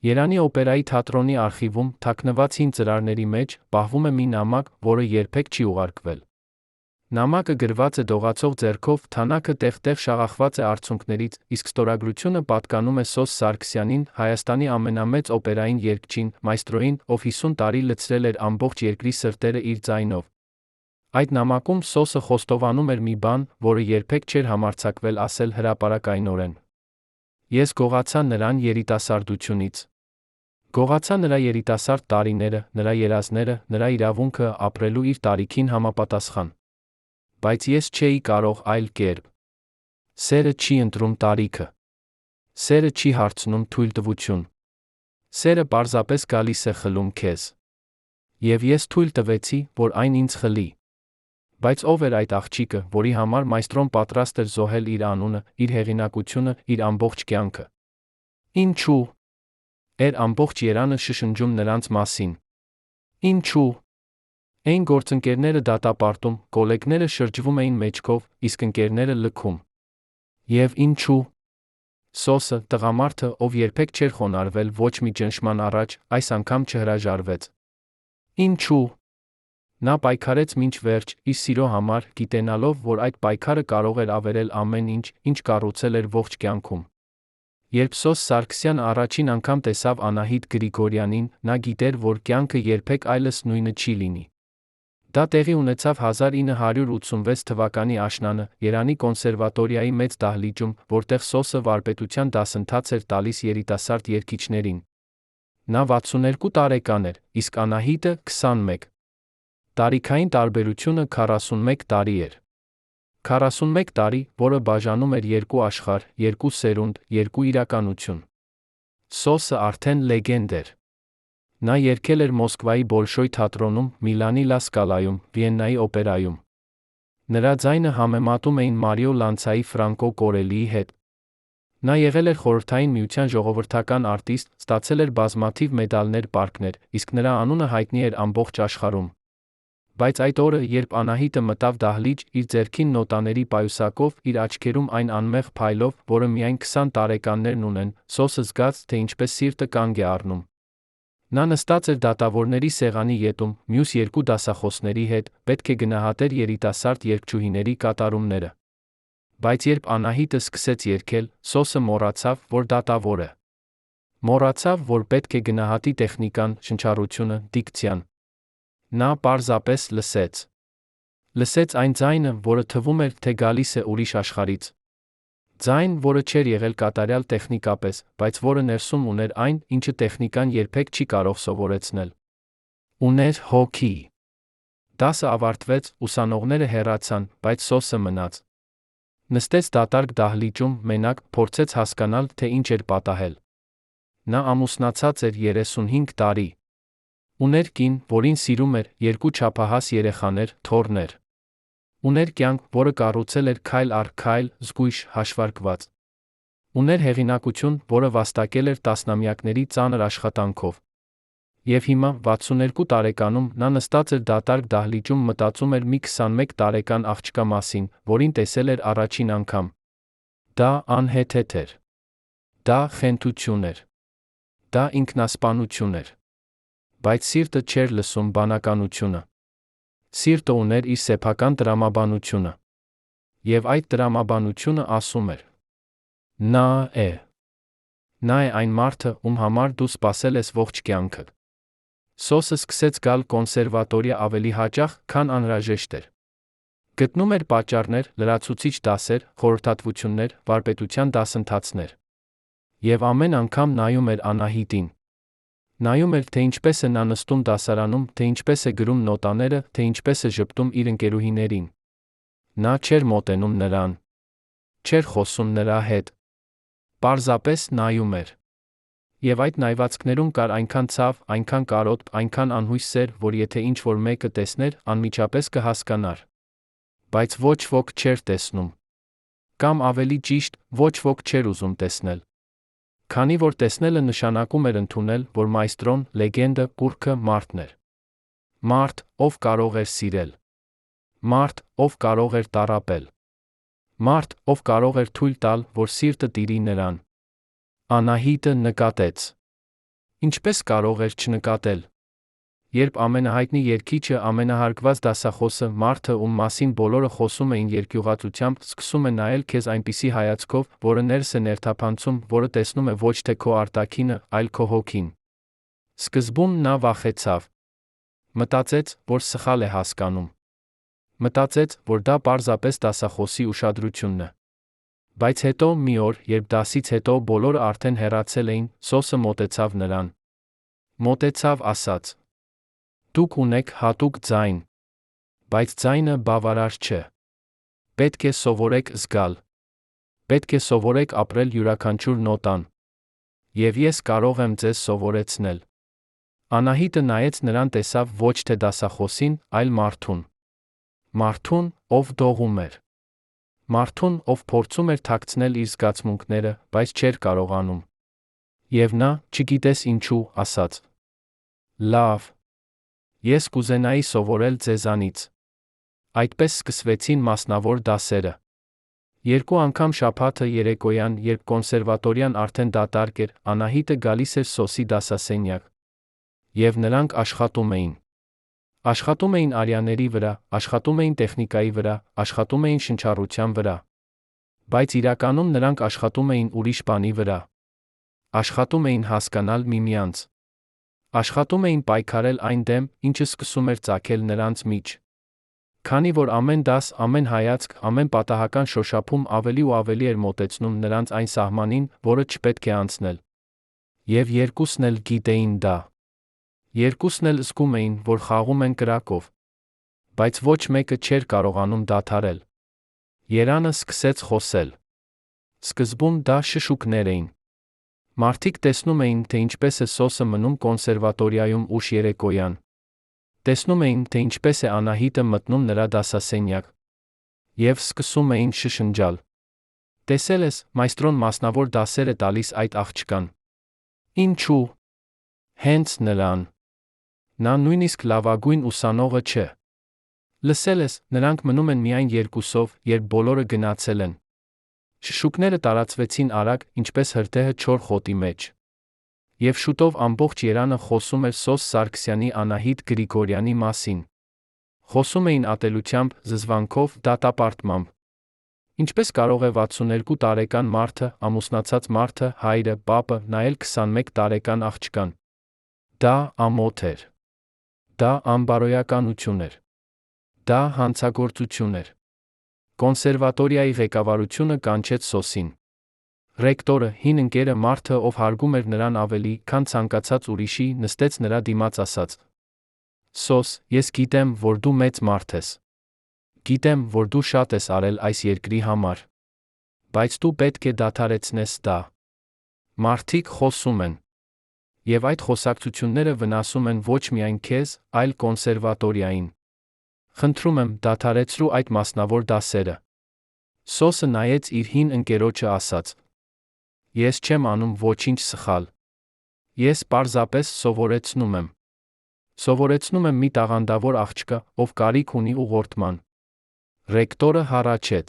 Երանի օպերայի թատրոնի արխիվում թաքնված հին ծրարների մեջ պահվում է մի նամակ, որը երբեք չի ուղարկվել։ Նամակը գրված է դողացող ձեռքով, թանակը տեղ-տեղ շաղախված է արցունքներից, իսկ ստորագրությունը պատկանում է Սոս Սարգսյանին, Հայաստանի ամենամեծ օպերային երգչին, մայստրոյին, ով 50 տարի լցրել էր ամբողջ երկրի սրտերը իր ձայնով։ Այդ նամակում Սոսը խոստովանում էր մի բան, որը երբեք չէր համարձակվել ասել հրապարակայնորեն։ Ես գողացա նրան երիտասարդությունից։ Գողացա նրա երիտասարդ տարիները, նրա երազները, նրա իրավունքը ապրելու իր տարիքին համապատասխան։ Բայց ես չէի կարող այլ կերպ։ Սերը չի ընտրում տարիքը։ Սերը չի հարցնում թույլտվություն։ Սերը պարզապես գալիս է խլում քեզ։ Եվ ես թույլ տվեցի, որ այն ինձ խլի։ Բայց ով էր այդ աղջիկը, որի համար մայստրոն պատրաստ էր զոհել իր անունը, իր հեղինակությունը, իր ամբողջ կյանքը։ Ինչու՞։ Էր ամբողջ Երանը շշնջում նրանց մասին։ Ինչու՞։ Այն գործընկերները դատապարտում, կոլեգները շրջվում էին մեջքով, իսկ ընկերները լքում։ Եվ ինչու՞։ Սոսը, տղամարդը, ով երբեք չէր խոնարհվել ոչ մի ճնշման առաջ, այս անգամ չհրաժարվեց։ Ինչու՞։ Նա պայքարեց մինչ վերջ, իր սիրո համար, գիտենալով, որ այդ պայքարը կարող էր ավերել ամեն ինչ, ինչ կառուցել էր ողջ կյանքում։ Երբ Սոս Սարգսյանը առաջին անգամ տեսավ Անահիտ Գրիգորյանին, նա գիտեր, որ կյանքը երբեք այլս նույնը չի լինի։ Դա տեղի ունեցավ 1986 թվականի աշնանը, Երանի կոնսերվատորիայի մեծ դահլիճում, որտեղ Սոսը վարպետության դասընթաց էր տալիս երիտասարդ երգիչներին։ Նա 62 տարեկան էր, իսկ Անահիտը 21։ Տարիքային տարբերությունը 41 տարի էր։ 41 տարի, որը բաժանում էր երկու աշխարհ, երկու սերունդ, երկու իրականություն։ Սոսը արդեն լեգենդ էր։ Նա երգել էր Մոսկվայի Բոլշոյ թատրոնում, Միլանի Լա Սկալայում, Վիեննայի օպերայում։ Նրա ձայնը համեմատում էին Մարիո Լանցայի Ֆրանկո Կորելիի հետ։ Նա եղել էր Խորհրդային Միության ժողովրդական արտիստ, ստացել էր բազմաթիվ մեդալներ, պարգներ, իսկ նրա անունը հայտնի էր ամբողջ աշխարհում։ Բայց այդ օրը, երբ Անահիտը մտավ դահլիճ, իր ձեռքին նոտաների պայուսակով, իր աչքերում այն անմեղ փայլով, որը միայն 20 տարեկաններն ունեն, Սոսը զգաց, թե ինչպես սիրտը կանգ է առնում։ Նա նստած էր դատավորների սեղանի ետում, մյուս երկու դասախոսների հետ, պետք է գնահատեր երիտասարդ երգչուհիների կատարումները։ Բայց երբ Անահիտը սկսեց երգել, Սոսը մոռացավ, որ դատավոր է։ Մոռացավ, որ պետք է գնահատի տեխնիկան, շնչառությունը, դիկցիան։ Նա պարզապես լսեց։ Լսեց այն ձայնը, որը թվում էր, թե գալիս է ուրիշ աշխարհից։ Ձայն, որը չէր եղել կատարյալ տեխնիկապես, բայց որը ներսում ուներ այն, ինչը տեխնիկան երբեք չի կարող սովորեցնել։ Ուներ հոգի։ Դասը ավարտվեց, ուսանողները հեռացան, բայց Սոսը մնաց։ Նստեց դատարկ դահլիճում, մենակ, փորձեց հասկանալ, թե ինչ էր պատահել։ Նա ամուսնացած էր 35 տարի։ Ուներ կին, որին սիրում էր, երկու չափահաս երեխաներ, թոռներ։ Ուներ կյանք, որը կառուցել էր քայլ առ քայլ, զգույշ, հաշվարկված։ Ուներ հեղինակություն, որը վաստակել էր տասնամյակների ծանր աշխատանքով։ Եվ հիմա, 62 տարեկանում, նա նստած էր դատարկ դահլիճում, մտածում էր մի 21 տարեկան աղջկա մասին, որին տեսել էր առաջին անգամ։ Դա անհեթեթ էր։ Դա խենթություն էր։ Դա ինքնասպանություն էր։ Բայց սիրտը չէր լսում բանականությունը։ Սիրտը ուներ իր սեփական տրամաբանությունը։ Եվ այդ տրամաբանությունը ասում էր. Նա է։ Նա է այն մարդը, ում համար դու սպասել ես ողջ կյանքդ։ Սոսը սկսեց գալ կոնսերվատորիա ավելի հաճախ, քան անհրաժեշտ էր։ Գտնում էր պատճառներ, լրացուցիչ դասեր, խորհրդատվություններ, վարպետության դասընթացներ։ Եվ ամեն անգամ նայում էր Անահիտին։ Նայում էր, թե ինչպես է նա նստում դասարանում, թե ինչպես է գրում նոտաները, թե ինչպես է ժպտում իր ընկերուհիներին։ Նա չէր մոտենում նրան։ Չէր խոսում նրա հետ։ Պարզապես նայում էր։ Եվ այդ նայվածքներում կար այնքան ցավ, այնքան կարոտ, այնքան անհույս սեր, որ եթե ինչ-որ մեկը տեսներ, անմիջապես կհասկանար։ Բայց ոչ ոք չէր տեսնում։ Կամ ավելի ճիշտ, ոչ ոք չէր ուզում տեսնել։ Քանի որ տեսնելը նշանակում էր ընդունել, որ մայստրոն, լեգենդը, կուռքը մարդն էր։ Մարդ, ով կարող էր սիրել։ Մարդ, ով կարող էր տառապել։ Մարդ, ով կարող էր թույլ տալ, որ սիրտը տիրի նրան։ Անահիտը նկատեց։ Ինչպես կարող էր չնկատել։ Երբ ամենահայտնի երգիչը, ամենահարգված դասախոսը, մարդը, ում մասին բոլորը խոսում էին երկյուղածությամբ, սկսում է նայել քեզ այնպիսի հայացքով, որը ներս է ներթափանցում, որը տեսնում է ոչ թե քո արտաքինը, այլ քո հոգին։ Սկզբում նա վախեցավ։ Մտածեց, որ սխալ է հասկանում։ Մտածեց, որ դա պարզապես դասախոսի ուշադրությունն է։ Բայց հետո մի օր, երբ դասից հետո բոլորը արդեն հեռացել էին, Սոսը մոտեցավ նրան։ Մոտեցավ, ասաց. «Դուք ունեք հատուկ ձայն, բայց ձայնը բավարար չէ։ Պետք է սովորեք զգալ։ Պետք է սովորեք ապրել յուրաքանչյուր նոտան։ Եվ ես կարող եմ ձեզ սովորեցնել»։ Անահիտը նայեց նրան, տեսավ ոչ թե դասախոսին, այլ մարդուն։ Մարդուն, ով դողում էր։ Մարդուն, ով փորձում էր թաքցնել իր զգացմունքները, բայց չէր կարողանում։ Եվ նա, չգիտես ինչու, ասաց. «Լավ, ես կուզենայի սովորել ձեզանից»։ Այդպես սկսվեցին մասնավոր դասերը։ 2 անգամ շաբաթը երեկոյան, երբ կոնսերվատորիան արդեն դատարկ էր, Անահիտը գալիս էր Սոսի դասասենյակ։ Եվ նրանք աշխատում էին։ Աշխատում էին արյաների վրա, աշխատում էին տեխնիկայի վրա, աշխատում էին շնչառության վրա։ Բայց իրականում նրանք աշխատում էին ուրիշ բանի վրա։ Աշխատում էին հասկանալ միմյանց։ Աշխատում էին պայքարել այն դեմ, ինչը սկսում էր ծագել նրանց մեջ։ Քանի որ ամեն դաս, ամեն հայացք, ամեն պատահական շոշափում ավելի ու ավելի էր մոտեցնում նրանց այն սահմանին, որը չպետք է անցնել։ Եվ երկուսն էլ գիտեին դա։ Երկուսն էլ զգում էին, որ խաղում են կրակով։ Բայց ոչ մեկը չէր կարողանում դադարել։ Երանը սկսեց խոսել։ Սկզբում դա շշուկներ էին։ Մարդիկ տեսնում էին, թե ինչպես է Սոսը մնում կոնսերվատորիայում ուշ երեկոյան։ Տեսնում էին, թե ինչպես է Անահիտը մտնում նրա դասասենյակ։ Եվ սկսում էին շշնջալ. «Տեսել ես, մայստրոն մասնավոր դասեր է տալիս այդ աղջկան»։ Ինչու՞։ Հենց նրան։ Նա նույնիսկ լավագույն ուսանողը չէ։ Լսել ես, նրանք մնում են միայն երկուսով, երբ բոլորը գնացել են։ Շշուկները տարածվեցին արագ, ինչպես հրդեհը չոր խոտի մեջ։ Եվ շուտով ամբողջ Երանը խոսում էր Սոս Սարգսյանի, Անահիտ Գրիգորյանի մասին։ Խոսում էին ատելությամբ, զզվանքով, դատապարտմամբ։ Ինչպես կարող է 62 տարեկան մարդը, ամուսնացած մարդը, հայրը, պապը, նայել 21 տարեկան աղջկան։ Դա ամոթ էր։ Դա անբարոյականություն էր։ Դա հանցագործություն էր։ Կոնսերվատորիայի ղեկավարությունը կանչեց Սոսին։ Ռեկտորը, հին ընկերը, մարդը, ով հարգում էր նրան ավելի, քան ցանկացած ուրիշի, նստեց նրա դիմաց, ասաց. «Սոս, ես գիտեմ, որ դու մեծ մարդ ես։ Գիտեմ, որ դու շատ ես արել այս երկրի համար։ Բայց դու պետք է դադարեցնես դա։ Մարդիկ խոսում են։ Եվ այդ խոսակցությունները վնասում են ոչ միայն քեզ, այլ կոնսերվատորիային։ Խնդրում եմ, դադարեցրու այդ մասնավոր դասերը»։ Սոսը նայեց իր հին ընկերոջը, ասաց. «Ես չեմ անում ոչինչ սխալ։ Ես պարզապես սովորեցնում եմ։ Սովորեցնում եմ մի տաղանդավոր աղջկա, ով կարիք ունի ուղղորդման»։ Ռեկտորը հառաչեց.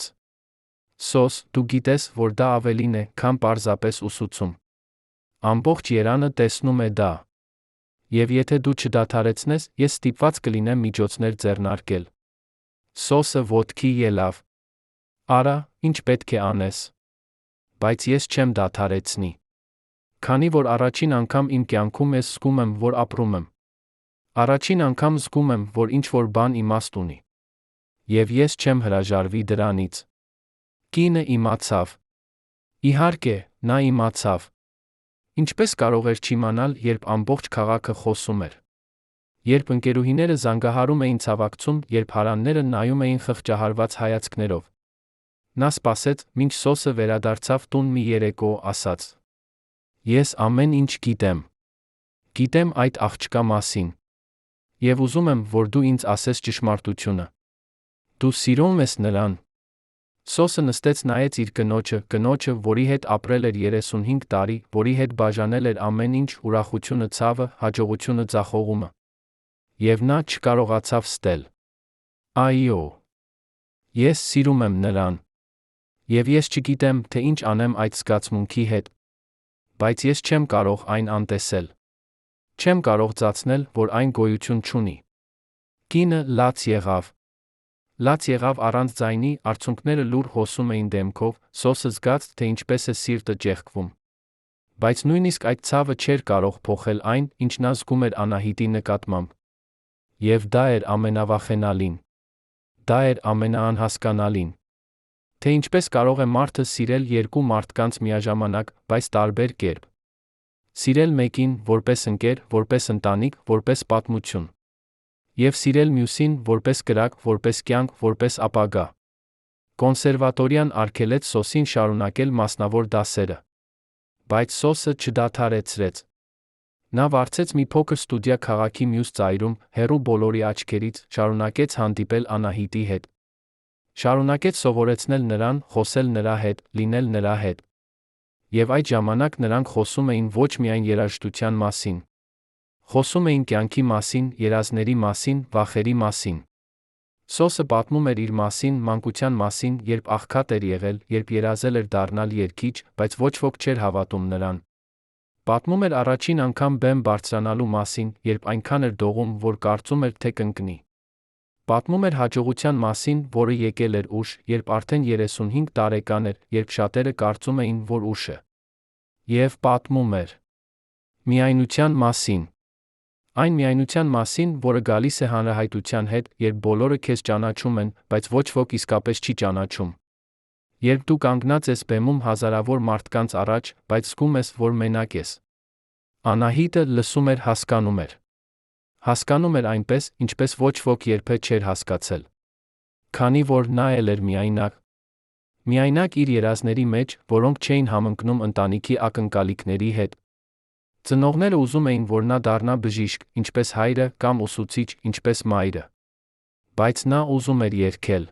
«Սոս, դու գիտես, որ դա ավելին է, քան պարզապես ուսուցում։ Ամբողջ Երանը տեսնում է դա։ Եվ եթե դու չդադարեցնես, ես ստիպված կլինեմ միջոցներ ձեռնարկել»։ Սոսը ոտքի ելավ. «Արա, ինչ պետք է անես։ Բայց ես չեմ դադարեցնի։ Քանի որ առաջին անգամ իմ կյանքում ես զգում եմ, որ ապրում եմ։ Առաջին անգամ զգում եմ, որ ինչ-որ բան իմաստ ունի։ Եվ ես չեմ հրաժարվի դրանից»։ Կինը իմացավ։ Իհարկե, նա իմացավ։ Ինչպես կարող էր չիմանալ, երբ ամբողջ քաղաքը խոսում էր։ Երբ ընկերուհիները զանգահարում էին ցավակցում, երբ հարանները նայում էին խղճահարված հայացքներով։ Նա սպասեց, մինչ Սոսը վերադարձավ տուն մի երեկո, ասաց. «Ես ամեն ինչ գիտեմ։ Գիտեմ այդ աղջկա մասին։ Եվ ուզում եմ, որ դու ինձ ասես ճշմարտությունը։ Դու սիրում ես նրան»։ Սոսը նստեց, նայեց իր կնոջը, որի հետ ապրել էր 35 տարի, որի հետ բաժանել էր ամեն ինչ, ուրախությունը, ցավը, հաջողությունը, ձախողումը։ Եվ նա չկարողացավ ստել. «Այո, ես սիրում եմ նրան։ Եվ ես չգիտեմ, թե ինչ անեմ այդ զգացմունքի հետ։ Բայց ես չեմ կարող այն անտեսել»։ Չեմ կարող ծածնել, որ այն գոյություն չունի։ Կինը լաց եղավ։ Լաց եղավ առանց ձայնի, արցունքները լուռ հոսում էին դեմքով, Սոսը զգաց, թե ինչպես է սիրտը ճեղքվում։ Բայց նույնիսկ այդ ցավը չէր կարող փոխել այն, ինչ նա զգում էր Անահիտի նկատմամբ։ Եվ դա էր ամենավախենալին։ Դա էր ամենաանհասկանալին։ Թե ինչպես կարող է մարդը սիրել երկու մարդկանց միաժամանակ, բայց տարբեր կերպ։ Սիրել մեկին որպես ընկեր, որպես ընտանիք, որպես պատմություն։ Եվ սիրել մյուսին որպես կրակ, որպես կյանք, որպես ապագա։ Կոնսերվատորիան արգելեց Սոսին շարունակել մասնավոր դասերը։ Բայց Սոսը չդադարեցրեց։ Նա վարձեց մի փոքր ստուդիա քաղաքի մյուս ծայրում, հեռու բոլորի աչքերից, շարունակեց հանդիպել Անահիտի հետ։ Շարունակեց սովորեցնել նրան, խոսել նրա հետ, լինել նրա հետ։ Եվ այդ ժամանակ նրանք խոսում էին ոչ միայն երաժշտության մասին։ Խոսում էին կյանքի մասին, երազների մասին, վախերի մասին։ Սոսը պատմում էր իր մասին, մանկության մասին, երբ աղքատ էր եղել, երբ երազել էր դառնալ երգիչ, բայց ոչ ոք չէր հավատում նրան։ Պատմում էր առաջին անգամ բեմ բարձրանալու մասին, երբ այնքան էր դողում, որ կարծում էր, թե կընկնի։ Պատմում էր հաջողության մասին, որը եկել էր ուշ, երբ արդեն 35 տարեկան էր, երբ շատերը կարծում էին, որ ուշ է։ Եվ պատմում էր միայնության մասին։ Այն միայնության մասին, որը գալիս է հանրահայտության հետ, երբ բոլորը քեզ ճանաչում են, բայց ոչ ոք իսկապես չի ճանաչում։ Երբ դու կանգնած ես բեմում հազարավոր մարդկանց առաջ, բայց զգում ես, որ մենակ ես։ Անահիտը լսում էր, հասկանում էր։ Հասկանում էր այնպես, ինչպես ոչ ոք երբեք չէր հասկացել։ Քանի որ նա էր միայնակ։ Միայնակ իր երազների մեջ, որոնք չէին համընկնում ընտանիքի ակնկալիքների հետ։ Ծնողները ուզում էին, որ նա դառնա բժիշկ, ինչպես հայրը, կամ ուսուցիչ, ինչպես մայրը։ Բայց նա ուզում էր երգել։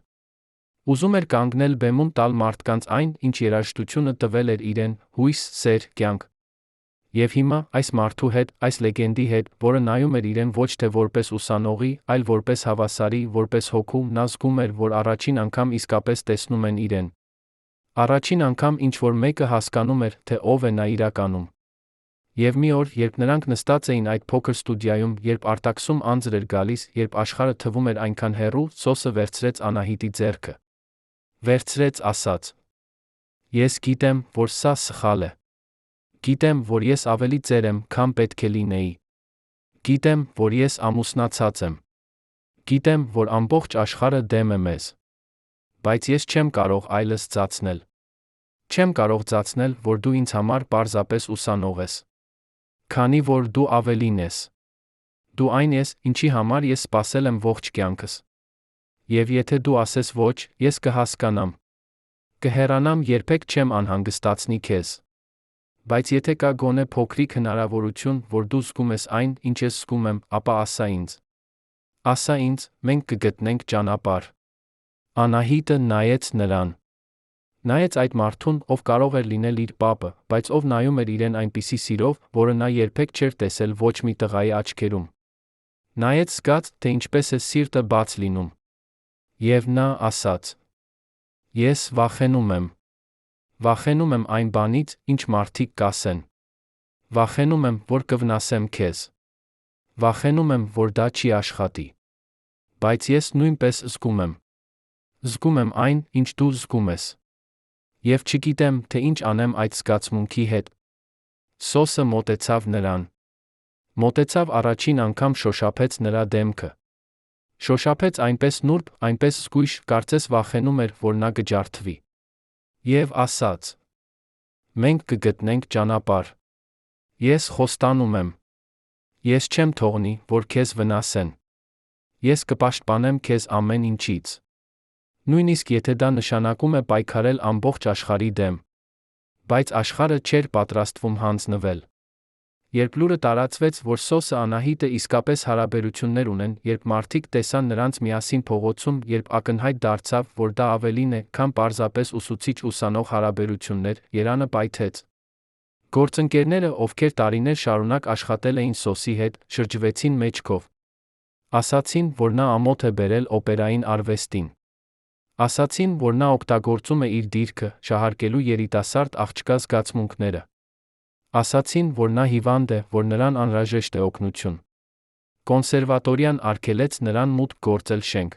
Ուզում էր կանգնել բեմում տալ մարդկանց այն, ինչ երաժշտությունը տվել էր իրեն՝ հույս, սեր, կյանք։ Եվ հիմա, այս մարդու հետ, այս լեգենդի հետ, որը նայում էր իրեն ոչ թե որպես ուսանողի, այլ որպես հավասարի, որպես հոգու, նա զգում էր, որ առաջին անգամ իսկապես տեսնում են իրեն։ Առաջին անգամ ինչ-որ մեկը հասկանում էր, թե ով է նա իրականում։ Եվ մի օր, երբ նրանք նստած էին այդ փոքր ստուդիայում, երբ արտաքսում անձր էր գալիս, երբ աշխարհը թվում էր այնքան հեռու, Սոսը վերցրեց Անահիտի ձեռքը։ Վերցրեց, ասաց. Ես գիտեմ, որ սա սխալ է։ Գիտեմ, որ ես ավելի ծեր եմ, քան պետք է լինեի։ Գիտեմ, որ ես ամուսնացած եմ։ Գիտեմ, որ ամբողջ աշխարհը դեմ է մեզ։ Բայց ես չեմ կարող այլս ծածնել։ Չեմ կարող ծածնել, որ դու ինձ համար պարզապես ուսանող ես։ Քանի որ դու ավելին ես։ Դու այն ես, ինչի համար ես սպասել եմ ողջ կյանքս։ Եվ եթե դու ասես ոչ, ես կհասկանամ։ Կհեռանամ, երբեք չեմ անհանգստացնի քեզ։ Բայց եթե կա գոնե փոքրիկ հնարավորություն, որ դու զգում ես այն, ինչ ես զգում եմ, ապա ասա ինձ։ Ասա ինձ, մենք կգտնենք ճանապարհ։ Անահիտը նայեց նրան։ Նայեց այդ մարդուն, ով կարող էր լինել իր պապը, բայց ով նայում էր իրեն այնպիսի սիրով, որը նա երբեք չէր տեսել ոչ մի տղայի աչքերում։ Նայեց զգաց, թե ինչպես է սիրտը բաց լինում։ Եվ նա ասաց. Ես վախենում եմ։ Վախենում եմ այն բանից, ինչ մարդիկ կասեն։ Վախենում եմ, որ կվնասեմ քեզ։ Վախենում եմ, որ դա չի աշխատի։ Բայց ես նույնպես զգում եմ։ Զգում եմ այն, ինչ դու զգում ես։ Եվ չգիտեմ, թե ինչ անեմ այդ զգացմունքի հետ։ Սոսը մոտեցավ նրան։ Մոտեցավ առաջին անգամ շոշափեց նրա դեմքը։ Շոշափեց այնպես նուրբ, այնպես զգույշ, կարծես վախենում էր, որ նա կջարդվի։ Եվ ասաց. Մենք կգտնենք ճանապարհ։ Ես խոստանում եմ։ Ես չեմ թողնի, որ քեզ վնասեն։ Ես կպաշտպանեմ քեզ ամեն ինչից։ Նույնիսկ եթե դա նշանակում է պայքարել ամբողջ աշխարհի դեմ։ Բայց աշխարհը չէր պատրաստվում հանձնվել։ Երբ լուրը տարածվեց, որ Սոսը Անահիտը իսկապես հարաբերություններ ունեն, երբ մարդիկ տեսան նրանց միասին փողոցում, երբ ակնհայտ դարձավ, որ դա ավելին է, քան պարզապես ուսուցիչ-ուսանող հարաբերություններ, երանը պայթեց։ Գործընկերները, ովքեր տարիներ շարունակ աշխատել էին Սոսի հետ, շրջվեցին մեջքով։ Ասացին, որ նա ամոթ է բերել օպերային արվեստին։ Ասացին, որ նա օգտագործում է իր դիրքը, շահարկելու երիտասարդ աղջկա զգացմունքները։ Ասացին, որ նա հիվանդ է, որ նրան անհրաժեշտ է օգնություն։ Կոնսերվատորիան արգելեց նրան մուտք գործել շենք։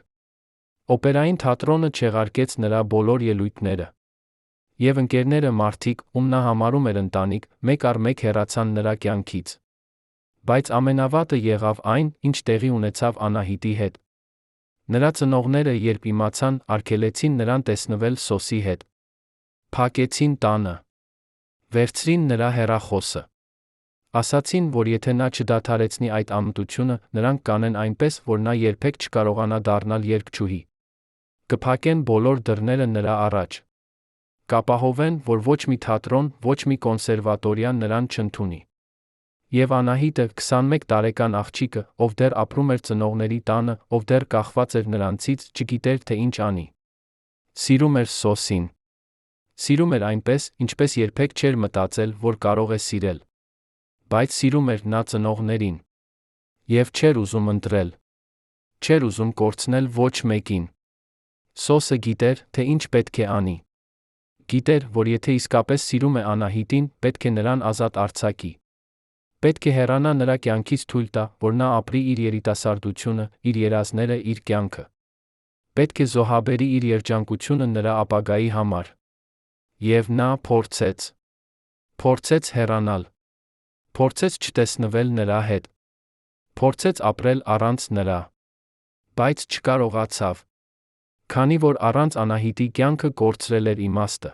Օպերային թատրոնը չեղարկեց նրա բոլոր ելույթները։ Եվ ընկերները մարդիկ, ում նա համարում էր ընտանիք, մեկ առ մեկ հեռացան նրա կյանքից։ Բայց ամենավատը եղավ այն, ինչ տեղի ունեցավ Անահիտի հետ։ Նրա ծնողները, երբ իմացան, արգելեցին նրան տեսնվել Սոսի հետ։ Փակեցին տանը։ Վերցրին նրա հեռախոսը։ Ասացին, որ եթե նա չդադարեցնի այդ ամտությունը, նրանք կանեն այնպես, որ նա երբեք չկարողանա դառնալ երգչուհի։ Կփակեն բոլոր դռները նրա առաջ։ Կապահովեն, որ ոչ մի թատրոն, ոչ մի կոնսերվատորիա նրան չընդունի։ Եվ Անահիտը, 21 տարեկան աղջիկը, ով դեռ ապրում էր ծնողների տանը, ով դեռ կախված էր նրանցից, չգիտեր, թե ինչ անի։ Սիրում էր Սոսին։ Սիրում էր այնպես, ինչպես երբեք չէր մտածել, որ կարող է սիրել։ Բայց սիրում էր նա ծնողներին։ Եվ չէր ուզում ընտրել։ Չէր ուզում կորցնել ոչ մեկին։ Սոսը գիտեր, թե ինչ պետք է անի։ Գիտեր, որ եթե իսկապես սիրում է Անահիտին, պետք է նրան ազատ արձակի։ Պետք է հեռանա նրա կյանքից, թույլ տա, որ նա ապրի իր երիտասարդությունը, իր երազները, իր կյանքը։ Պետք է զոհաբերի իր երջանկությունը նրա ապագայի համար։ Եվ նա փորձեց։ Փորձեց հեռանալ։ Փորձեց չտեսնվել նրա հետ։ Փորձեց ապրել առանց նրա։ Բայց չկարողացավ։ Քանի որ առանց Անահիտի կյանքը կորցրել էր իմաստը։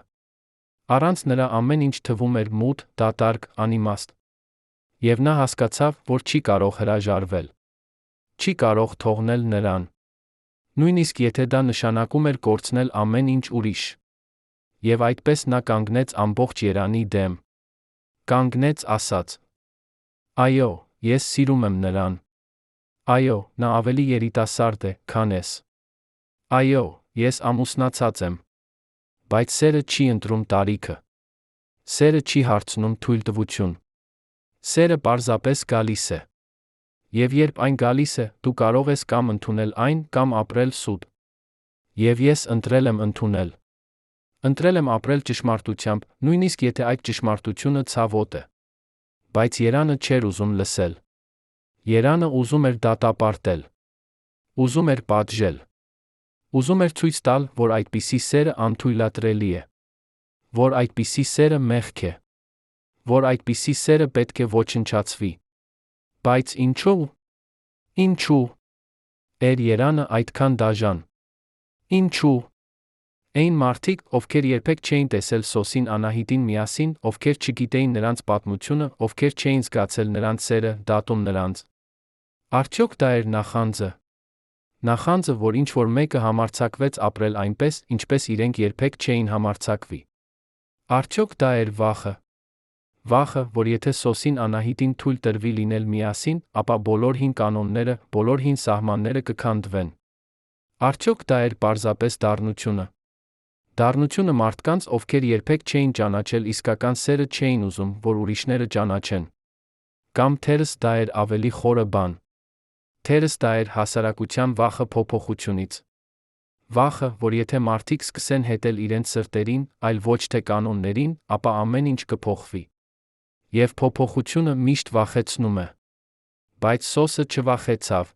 Առանց նրա ամեն ինչ թվում էր մութ, դատարկ, անիմաստ։ Եվ նա հասկացավ, որ չի կարող հրաժարվել։ Չի կարող թողնել նրան։ Նույնիսկ եթե դա նշանակում էր կորցնել ամեն ինչ ուրիշ։ Եվ այդպես նա կանգնեց ամբողջ Երանի դեմ։ Կանգնեց, ասաց. Այո, ես սիրում եմ նրան։ Այո, նա ավելի երիտասարդ է, քան ես։ Այո, ես ամուսնացած եմ։ Բայց սերը չի ընտրում տարիքը։ Սերը չի հարցնում թույլտվություն։ Սերը պարզապես գալիս է։ Եվ երբ այն գալիս է, դու կարող ես կամ ընդունել այն, կամ ապրել սուտ։ Եվ ես ընտրել եմ ընդունել։ Ընտրել եմ ապրել ճշմարտությամբ, նույնիսկ եթե այդ ճշմարտությունը ցավոտ է։ Բայց Երանը չէր ուզում լսել։ Երանը ուզում էր դատապարտել։ Ուզում էր պատժել։ Ուզում էր ցույց տալ, որ այդպիսի սերը անթույլատրելի է։ Որ այդպիսի սերը մեղք է։ Որ այդպիսի սերը պետք է ոչնչացվի։ Բայց ինչու՞։ Ինչու՞։ Էր Երանը այդքան դաժան։ Ինչու՞։ Այն մարդիկ, ովքեր երբեք չէին տեսել Սոսին Անահիտին միասին, ովքեր չգիտեին նրանց պատմությունը, ովքեր չէին զգացել նրանց սերը, դատում նրանց։ Արդյոք դա էր նախանձը։ Նախանձը, որ ինչ-որ մեկը համարձակվեց ապրել այնպես, ինչպես իրենք երբեք չէին համարձակվի։ Արդյոք դա էր վախը։ Վախը, որ եթե Սոսին Անահիտին թույլ տրվի լինել միասին, ապա բոլոր հին կանոնները, բոլոր հին սահմանները կքանդվեն։ Արդյոք դա էր պարզապես դառնությունը։ Դառնությունը մարդկանց, ովքեր երբեք չէին ճանաչել իսկական սերը, չէին ուզում, որ ուրիշները ճանաչեն։ Կամ թերս դա էր ավելի խորը բան։ Թերս դա էր հասարակության վախը փոփոխությունից։ Վախը, որ եթե մարդիկ սկսեն հետել իրենց սրտերին, այլ ոչ թե կանոններին, ապա ամեն ինչ կփոխվի։ Եվ փոփոխությունը միշտ վախեցնում է։ Բայց Սոսը չվախեցավ։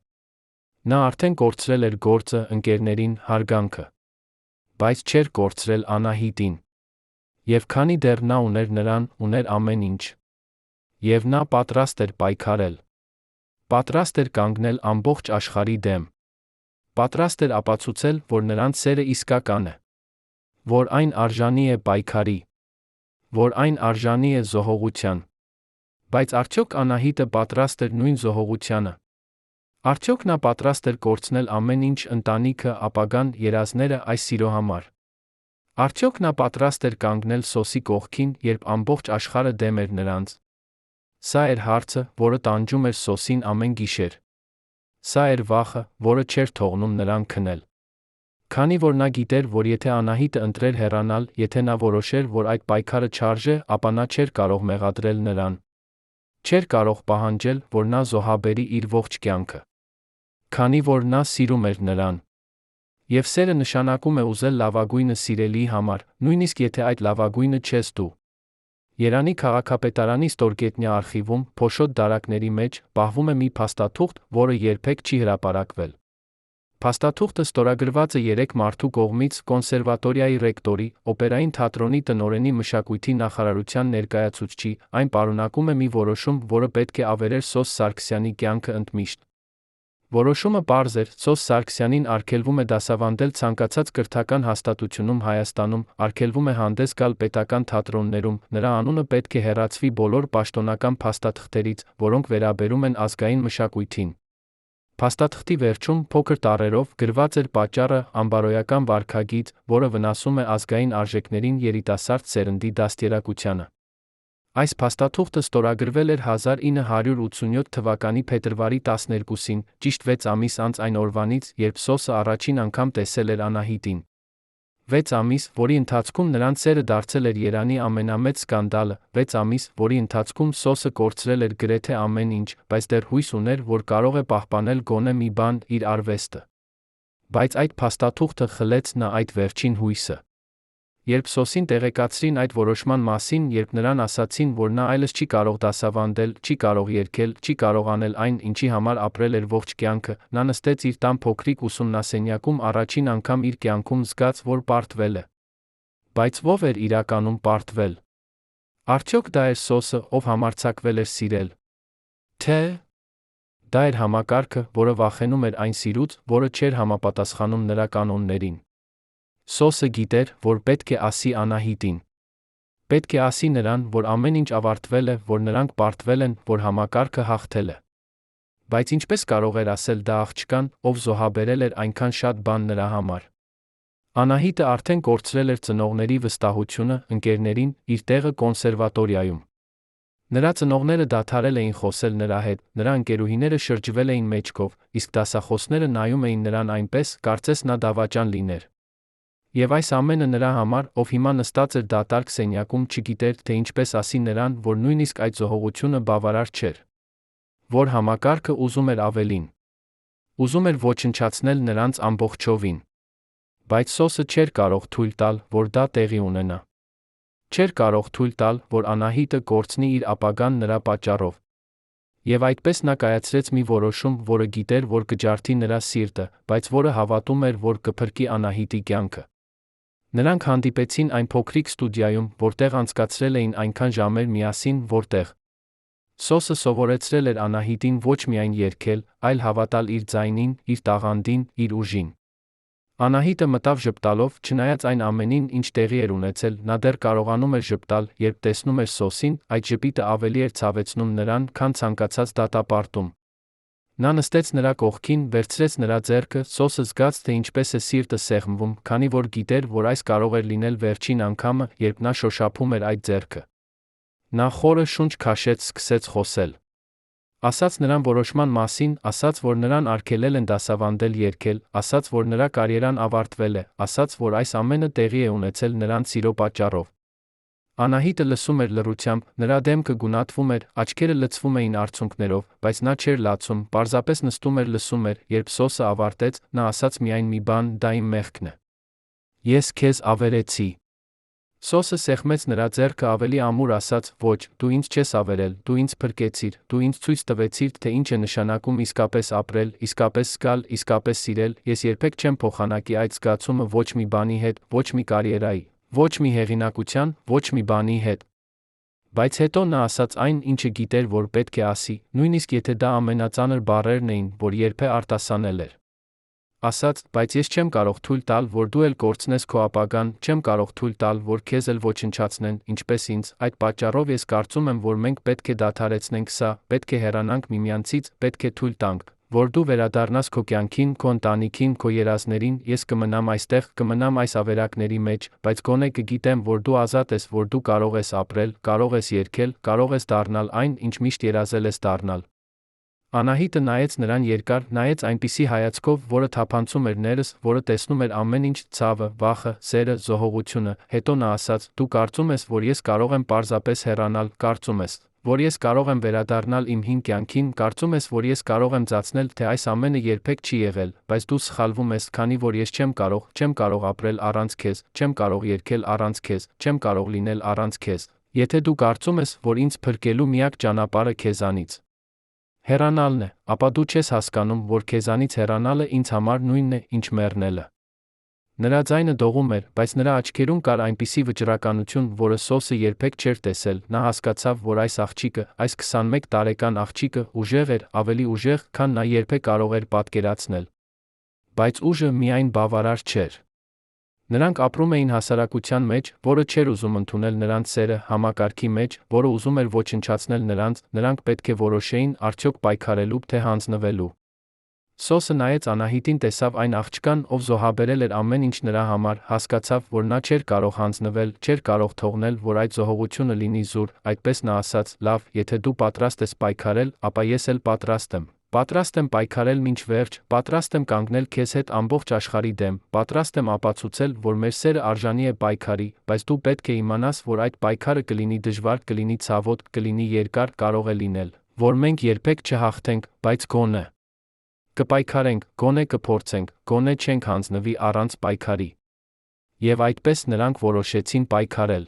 Նա արդեն կորցրել էր գործը, ընկերներին, հարգանքը։ Բայց չէր կորցրել Անահիտին։ Եվ քանի դեռ նա ուներ նրան, ուներ ամեն ինչ։ Եվ նա պատրաստ էր պայքարել։ Պատրաստ էր կանգնել ամբողջ աշխարհի դեմ։ Պատրաստ էր ապացուցել, որ նրանց սերը իսկական է։ Որ այն արժանի է պայքարի։ Որ այն արժանի է զոհողության։ Բայց արդյոք Անահիտը պատրաստ էր նույն զոհողությանը։ Արդյոք նա պատրաստ էր կորցնել ամեն ինչ, ընտանիքը, ապագան, երազները այս սիրո համար։ Արդյոք նա պատրաստ էր կանգնել Սոսի կողքին, երբ ամբողջ աշխարհը դեմ էր նրանց։ Սա էր հարցը, որը տանջում էր Սոսին ամեն գիշեր։ Սա էր վախը, որը չէր թողնում նրան քնել։ Քանի որ նա գիտեր, որ եթե Անահիտը ընտրեր հեռանալ, եթե նա որոշեր, որ այդ պայքարը չարժե, ապա նա չէր կարող մեղադրել նրան։ Չէր կարող պահանջել, որ նա զոհաբերի իր ողջ կյանքը։ Քանի որ նա սիրում էր նրան։ Եվ սերը նշանակում է ուզել լավագույնը սիրելիի համար, նույնիսկ եթե այդ լավագույնը չես դու։ Երանի քաղաքապետարանի ստորգետնյա արխիվում փոշոտ դարակների մեջ պահվում է մի փաստաթուղթ, որը երբեք չի հրապարակվել։ Փաստաթուղթը ստորագրված է 3 մարդու կողմից կոնսերվատորիայի ռեկտորի, օպերային թատրոնի տնօրենի մշակույթի նախարարության ներկայացուցչի, այն պարունակում է մի որոշում, որը պետք է ավերեր Սոս Սարգսյանի կյանքը ընդմիշտ։ Որոշումը պարզ էր, Սոս Սարգսյանին արգելվում է դասավանդել ցանկացած կրթական հաստատությունում Հայաստանում, արգելվում է հանդես գալ պետական թատրոններում, նրա անունը պետք է հեռացվի բոլոր պաշտոնական փաստաթղթերից, որոնք վերաբերում են ազգային մշակույթին։ Փաստաթղթի վերջում փոքր տառերով գրված էր պատճառը, անբարոյական վարքագիծ, որը վնասում է ազգային արժեքներին, երիտասարդ սերնդի դաստիարակությանը։ Այս փաստաթուղթը ստորագրվել էր 1987 թվականի փետրվարի 12-ին, ճիշտ 6 ամիս անց այն օրվանից, երբ Սոսը առաջին անգամ տեսել էր Անահիտին։ 6 ամիս, որի ընթացքում նրանց սերը դարձել էր Երանի ամենամեծ սկանդալը, 6 ամիս, որի ընթացքում Սոսը կորցրել էր գրեթե ամեն ինչ, բայց դեռ հույս ուներ, որ կարող է պահպանել գոնե մի բան՝ իր արվեստը։ Բայց այդ փաստաթուղթը խլեց նա այդ վերջին հույսը։ Երբ Սոսին տեղեկացրին այդ որոշման մասին, երբ նրան ասացին, որ նա այլևս չի կարող դասավանդել, չի կարող երգել, չի կարող անել այն, ինչի համար ապրել էր ողջ կյանքը, նա նստեց իր տան փոքրիկ ուսումնասենյակում առաջին անգամ իր կյանքում զգաց, որ պարտվել է։ Բայց ո՞վ էր իրականում պարտվել։ Արդյոք դա էր Սոսը, ով համարձակվել էր սիրել։ Թե դա էր համակարգը, որը վախենում էր այն սիրուց, որը չէր համապատասխանում նրա կանոններին։ Սոսը գիտեր, որ պետք է ասի Անահիտին։ Պետք է ասի նրան, որ ամեն ինչ ավարտվել է, որ նրանք պարտվել են, որ համակարգը հաղթել է։ Բայց ինչպես կարող էր ասել դա աղջկան, ով զոհաբերել էր այնքան շատ բան նրա համար։ Անահիտը արդեն կորցրել էր ծնողների վստահությունը, ընկերներին, իր տեղը կոնսերվատորիայում։ Նրա ծնողները դադարել էին խոսել նրա հետ, նրա ընկերուհիները շրջվել էին մեջքով, իսկ դասախոսները նայում էին նրան այնպես, կարծես նա դավաճան լիներ։ Եվ այս ամենը նրա համար, ով հիմա նստած էր դատարկ սենյակում, չգիտեր, թե ինչպես ասի նրան, որ նույնիսկ այդ զոհողությունը բավարար չէր։ Որ համակարգը ուզում էր ավելին։ Ուզում էր ոչնչացնել նրանց ամբողջովին։ Բայց Սոսը չէր կարող թույլ տալ, որ դա տեղի ունենա։ Չէր կարող թույլ տալ, որ Անահիտը կորցնի իր ապագան նրա պատճառով։ Եվ այդպես նա կայացրեց մի որոշում, որը գիտեր, որ կջարդի նրա սիրտը, բայց որը հավատում էր, որ կփրկի Անահիտի կյանքը։ Նրանք հանդիպեցին այն փոքրիկ ստուդիայում, որտեղ անցկացրել էին այնքան ժամեր միասին, որտեղ Սոսը սովորեցրել էր Անահիտին ոչ միայն երգել, այլ հավատալ իր ձայնին, իր տաղանդին, իր ուժին։ Անահիտը մտավ ժպտալով, չնայած այն ամենին, ինչ տեղի էր ունեցել, նա դեռ կարողանում էր ժպտալ, երբ տեսնում էր Սոսին, այդ ժպիտը ավելի էր ցավեցնում նրան, քան ցանկացած դատապարտում։ Նա նստեց նրա կողքին, վերցրեց նրա ձեռքը, Սոսը զգաց, թե ինչպես է սիրտը սեղմվում, քանի որ գիտեր, որ այս կարող էր լինել վերջին անգամը, երբ նա շոշափում էր այդ ձեռքը։ Նա խորը շունչ քաշեց, սկսեց խոսել։ Ասաց նրան որոշման մասին, ասաց, որ նրան արգելել են դասավանդել երգել, ասաց, որ նրա կարիերան ավարտվել է, ասաց, որ այս ամենը տեղի է ունեցել նրանց սիրո պատճառով։ Անահիտը լսում էր լռությամբ, նրա դեմքը գունատվում էր, աչքերը լցվում էին արցունքներով, բայց նա չէր լացում, պարզապես նստում էր լսում էր, երբ Սոսը ավարտեց, նա ասաց միայն մի բան, դա իմ մեղքն է։ Ես քեզ ավերեցի։ Սոսը սեղմեց նրա ձեռքը ավելի ամուր ասաց, ոչ, դու ինձ չես ավերել, դու ինձ փրկեցիր, դու ինձ ցույց տվեցիր, թե ինչ է նշանակում իսկապես ապրել, իսկապես զգալ, իսկապես սիրել, ես երբեք չեմ փոխանակի այդ զգացումը ոչ մի բանի հետ, ոչ մի կարիերայի, ոչ մի հեղինակության, ոչ մի բանի հետ։ Բայց հետո նա ասաց այն, ինչը գիտեր, որ պետք է ասի, նույնիսկ եթե դա ամենածանր բառերն էին, որ երբեք արտասանել էր։ Ասաց, բայց ես չեմ կարող թույլ տալ, որ դու էլ կորցնես քո ապագան, չեմ կարող թույլ տալ, որ քեզ էլ ոչնչացնեն, ինչպես ինձ, այդ պատճառով ես կարծում եմ, որ մենք պետք է դադարեցնենք սա, պետք է հեռանանք միմյանցից, պետք է թույլ տանք, որ դու վերադառնաս քո կյանքին, քո ընտանիքին, քո երազներին, ես կմնամ այստեղ, կմնամ այս ավերակների մեջ, բայց գոնե կգիտեմ, որ դու ազատ ես, որ դու կարող ես ապրել, կարող ես երգել, կարող ես դառնալ այն, ինչ միշտ երազել ես դառնալ։ Անահիտը նայեց նրան երկար, նայեց այնպիսի հայացքով, որը թափանցում էր ներս, որը տեսնում էր ամեն ինչ, ցավը, վախը, սերը, զոհողությունը, հետո նա ասաց, դու կարծում ես, որ ես կարող եմ պարզապես հեռանալ, կարծում ես, որ ես կարող եմ վերադառնալ իմ հին կյանքին, կարծում ես, որ ես կարող եմ ծածնել, թե այս ամենը երբեք չի եղել, բայց դու սխալվում ես, քանի որ ես չեմ կարող ապրել առանց քեզ, չեմ կարող երգել առանց քեզ, չեմ կարող լինել առանց քեզ։ Եթե դու կարծում ես, որ ինձ փրկելու միակ ճանապարհը քեզանից հեռանալն է, ապա դու չես հասկանում, որ քեզանից հեռանալը ինձ համար նույնն է, ինչ մեռնելը։ Նրա ձայնը դողում էր, բայց նրա աչքերում կար այնպիսի վճռականություն, որը Սոսը երբեք չէր տեսել։ Նա հասկացավ, որ այս աղջիկը, այս 21 տարեկան աղջիկը, ուժեղ էր, ավելի ուժեղ, քան նա երբեք կարող էր պատկերացնել։ Բայց ուժը միայն բավարար չէր։ Նրանք ապրում էին հասարակության մեջ, որը չէր ուզում ընդունել նրանց սերը, համակարգի մեջ, որը ուզում էր ոչնչացնել նրանց, նրանք պետք է որոշեին արդյոք պայքարելու, թե հանձնվելու։ Սոսը նայեց Անահիտին, տեսավ այն աղջկան, ով զոհաբերել էր ամեն ինչ նրա համար, հասկացավ, որ նա չէր կարող հանձնվել, չէր կարող թողնել, որ այդ զոհողությունը լինի զուր, այդպես նա ասաց. «Լավ, եթե դու պատրաստ ես պայքարել, ապա ես էլ պատրաստ եմ։ Պատրաստ եմ պայքարել մինչ վերջ, պատրաստ եմ կանգնել քեզ հետ ամբողջ աշխարհի դեմ, պատրաստ եմ ապացուցել, որ մեր սերը արժանի է պայքարի, բայց դու պետք է իմանաս, որ այդ պայքարը կլինի դժվար, կլինի ցավոտ, կլինի երկար, կարող է լինել, որ մենք երբեք չհաղթենք, բայց գոնե կպայքարենք, գոնե կփորձենք, գոնե չենք հանձնվի առանց պայքարի»։ Եվ այդպես նրանք որոշեցին պայքարել։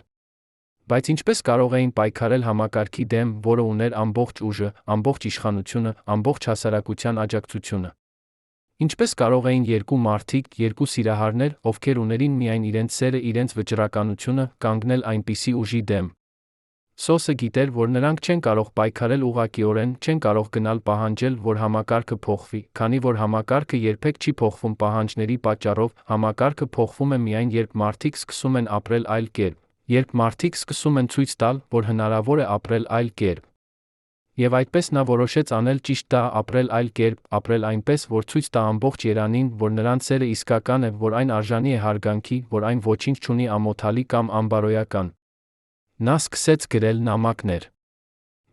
Բայց ինչպես կարող էին պայքարել համակարգի դեմ, որը ուներ ամբողջ ուժը, ամբողջ իշխանությունը, ամբողջ հասարակության աջակցությունը։ Ինչպես կարող էին երկու մարդիկ, երկու սիրահարներ, ովքեր ուներին միայն իրենց սերը, իրենց վճռականությունը, կանգնել այնպիսի ուժի դեմ։ Սոսը գիտեր, որ նրանք չեն կարող պայքարել ուղղակիորեն, չեն կարող գնալ պահանջել, որ համակարգը փոխվի, քանի որ համակարգը երբեք չի փոխվում պահանջների պատճառով, համակարգը փոխվում է միայն երբ մարդիկ սկսում են ապրել այլ կերպ, երբ մարդիկ սկսում են ցույց տալ, որ հնարավոր է ապրել այլ կերպ։ Եվ այդպես նա որոշեց անել ճիշտ դա, ապրել այլ կերպ, ապրել այնպես, որ ցույց տա ամբողջ Երանին, որ նրանց սերը իսկական է, որ այն արժանի է հարգանքի, որ այն ոչինչ չունի ամոթալի կամ անբարոյական։ Նա սկսեց գրել նամակներ։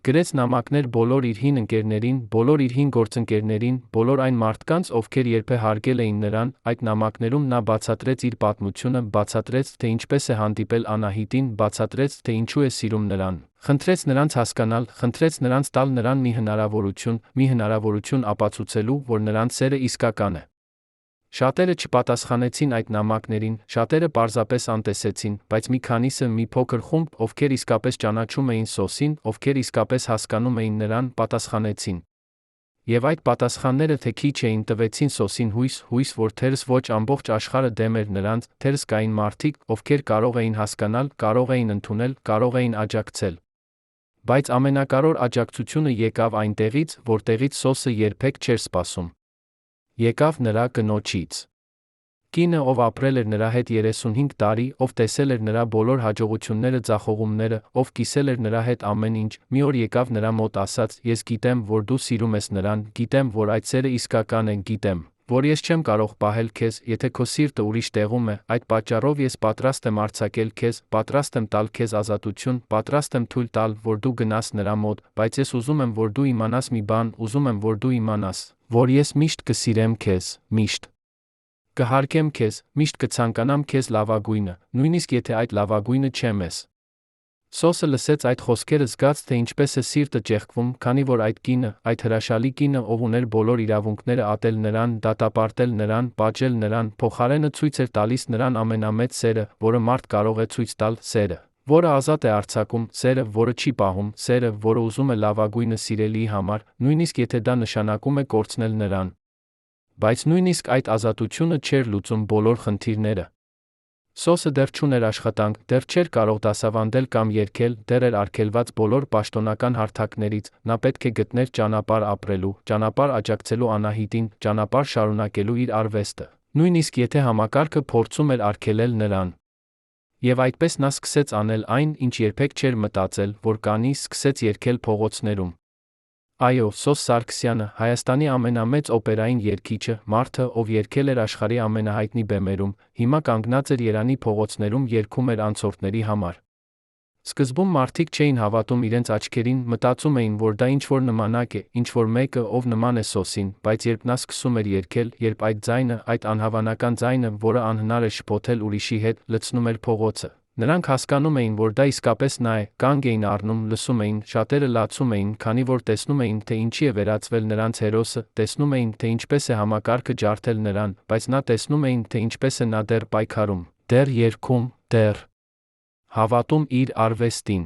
Գրեց նամակներ բոլոր իր հին ընկերներին, բոլոր իր հին գործընկերներին, բոլոր այն մարդկանց, ովքեր երբե հարգել էին նրան, այդ նամակներում նա բացատրեց իր պատմությունը, բացատրեց, թե ինչպես է հանդիպել Անահիտին, բացատրեց, թե ինչու է սիրում նրան, խնդրեց նրանց հասկանալ, խնդրեց նրանց տալ նրան մի հնարավորություն ապացուցելու, որ նրանց սերը իսկական է։ Շատերը չպատասխանեցին այդ նամակներին, շատերը պարզապես անտեսեցին, բայց մի քանիսը, մի փոքր խումբ, ովքեր իսկապես ճանաչում էին Սոսին, ովքեր իսկապես հասկանում էին նրան, պատասխանեցին։ Եվ այդ պատասխանները թե քիչ էին, տվեցին Սոսին հույս, որ թերս ոչ ամբողջ աշխարհը դեմ էր նրանց, թերս կային մարդիկ, ովքեր կարող էին հասկանալ, կարող էին ընդունել, կարող էին աջակցել։ Բայց ամենակարևոր աջակցությունը եկավ այնտեղից, որտեղից Սոսը երբեք չէր սպասում։ Եկավ նրա կնոջից։ Կինը, ով ապրել էր նրա հետ 35 տարի, ով տեսել էր նրա բոլոր հաջողությունները, ձախողումները, ով կիսել էր նրա հետ ամեն ինչ, մի օր եկավ նրա մոտ, ասաց. «Ես գիտեմ, որ դու սիրում ես նրան, գիտեմ, որ այդ սերը իսկական է, գիտեմ, որ ես չեմ կարող պահել քեզ, եթե քո սիրտը ուրիշ տեղում է, այդ պատճառով ես պատրաստ եմ արձակել քեզ, պատրաստ եմ տալ քեզ ազատություն, պատրաստ եմ թույլ տալ, որ դու գնաս նրա մոտ, բայց ես ուզում եմ, որ դու իմանաս մի բան, ուզում եմ, որ դու իմանաս, որ ես միշտ կսիրեմ քեզ, միշտ կհարգեմ քեզ, միշտ կցանկանամ քեզ լավագույնը, նույնիսկ եթե այդ լավագույնը չեմ ես»։ Սոսը լսեց այդ խոսքերը, զգաց, թե ինչպես է սիրտը ճեղքվում, քանի որ այդ կինը, այդ հրաշալի կինը, ով ուներ բոլոր իրավունքները ատել նրան, դատապարտել նրան, պատժել նրան, փոխարենը ցույց էր տալիս նրան ամենամեծ սերը, որը մարդ կարող է ցույց տալ, սերը, որը ազատ է արձակում, սերը, որը չի պահում, սերը, որը ուզում է լավագույնը սիրելիի համար, նույնիսկ եթե դա նշանակում է կորցնել նրան։ Բայց նույնիսկ այդ ազատությունը չէր լուծում բոլոր խնդիրները։ Սոսը դեռ չուներ աշխատանք, դեռ չէր կարող դասավանդել կամ երգել, դեռ էր արգելված բոլոր պաշտոնական հարթակներից, նա պետք է գտներ ճանապարհ ապրելու, ճանապարհ աջակցելու Անահիտին, ճանապարհ շարունակելու իր արվեստը, նույնիսկ եթե համակարգը փորձում էր արգելել նրան։ Եվ այդպես նա սկսեց անել այն, ինչ երբեք չէր մտածել, որ կանի, սկսեց երգել փողոցներում։ Այո, Սոս Սարգսյանը, Հայաստանի ամենամեծ օպերային երգիչը, մարդը, ով երգել էր աշխարհի ամենահայտնի բեմերում, հիմա կանգնած էր Երանի փողոցներում, երգում էր անցորդների համար։ Սկզբում մարդիկ չէին հավատում իրենց աչքերին, մտածում էին, որ դա ինչ-որ նմանակ է, ինչ-որ մեկը, ով նման է Սոսին, բայց երբ նա սկսում էր երգել, երբ այդ ձայնը, այդ անհավանական ձայնը, որը անհնար է շփոթել ուրիշի հետ, լցնում էր փողոցը, նրանք հասկանում էին, որ դա իսկապես նա է, կանգ էին առնում, լսում էին, շատերը լացում էին, քանի որ տեսնում էին, թե ինչի է վերածվել նրանց հերոսը, տեսնում էին, թե ինչպես է համակարգը ջարդել նրան, բայց նա տեսնում էին, թե ինչպես է նա դեռ պայքարում, դեռ երգում, դեռ հավատում իր արվեստին։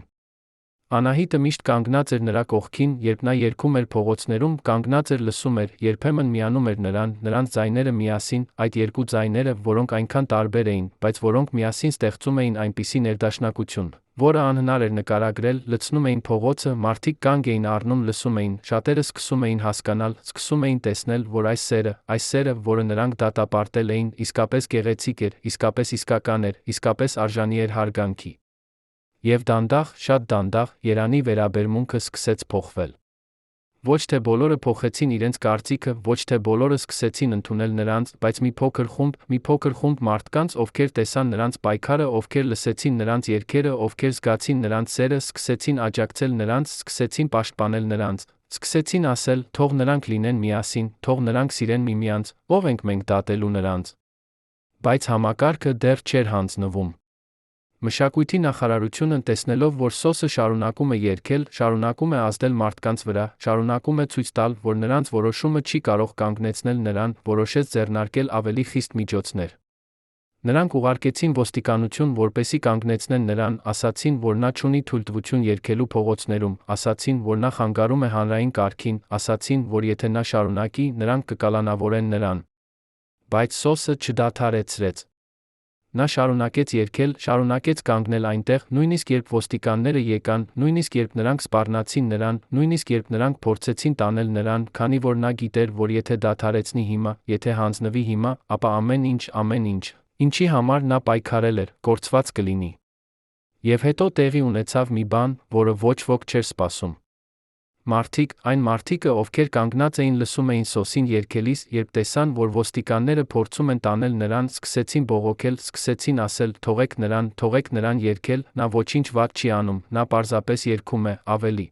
Անահիտը միշտ կանգնած էր նրա կողքին, երբ նա երգում էր փողոցներում, կանգնած էր լսում էր, երբեմն միանում էր նրան, նրանց ձայները միասին, այդ երկու ձայները, որոնք այնքան տարբեր էին, բայց որոնք միասին ստեղծում էին այնպիսի ներդաշնակություն, որը անհնար էր նկարագրել, լցնում էին փողոցը, մարդիկ կանգ էին առնում, լսում էին, շատերը սկսում էին հասկանալ, սկսում էին տեսնել, որ այս սերը, որը նրանք դատապարտել էին, իսկապես գեղեցիկ էր, իսկապես իսկական էր, իսկապես արժանի էր հարգանքի։ Եվ դանդաղ, շատ դանդաղ, Երանի վերաբերմունքը սկսեց փոխվել։ Ոչ թե բոլորը փոխեցին իրենց կարծիքը, ոչ թե բոլորը սկսեցին ընդունել նրանց, բայց մի փոքր խումբ մարդկանց, ովքեր տեսան նրանց պայքարը, ովքեր լսեցին նրանց երգերը, ովքեր զգացին նրանց սերը, սկսեցին աջակցել նրանց, սկսեցին պաշտպանել նրանց, սկսեցին ասել, թող նրանք լինեն միասին, թող նրանք սիրեն միմյանց, ով ենք մենք դատելու նրանց։ Բայց համակարգը դեռ չէր հանձնվում։ Մշակույթի նախարարությունը տեսնելով, որ Սոսը շարունակում է երգել, շարունակում է ազդել մարդկանց վրա, շարունակում է ցույց տալ, որ նրանց որոշումը չի կարող կանգնեցնել նրան, որոշեց ձեռնարկել ավելի խիստ միջոցներ։ Նրանք ուղարկեցին ոստիկանություն, որպեսզի կանգնեցնեն նրան, ասացին, որ նա չունի թույլտվություն երգելու փողոցներում, ասացին, որ նա խանգարում է հանրային կարգին, ասացին, որ եթե նա շարունակի, նրանք կկալանավորեն նրան։ Բայց Սոսը չդադարեցրեց։ Նա շարունակեց երգել, շարունակեց կանգնել այնտեղ, նույնիսկ երբ ոստիկանները եկան, նույնիսկ երբ նրանք սպառնացին նրան, նույնիսկ երբ նրանք փորձեցին տանել նրան, քանի որ նա գիտեր, որ եթե դադարեցնի հիմա, եթե հանձնվի հիմա, ապա ամեն ինչ, ինչի համար նա պայքարել էր, կորցված կլինի։ Եվ հետո տեղի ունեցավ մի բան, որը ոչ ոք չէր սպասում։ Այն մարդիկը, ովքեր կանգնած էին լսում էին Սոսին երգելիս, երբ տեսան, որ ոստիկանները փորձում են տանել նրան, սկսեցին բողոքել, սկսեցին ասել, թողեք նրան երգել, նա ոչինչ վատ չի անում, նա պարզապես երգում է, ավելի։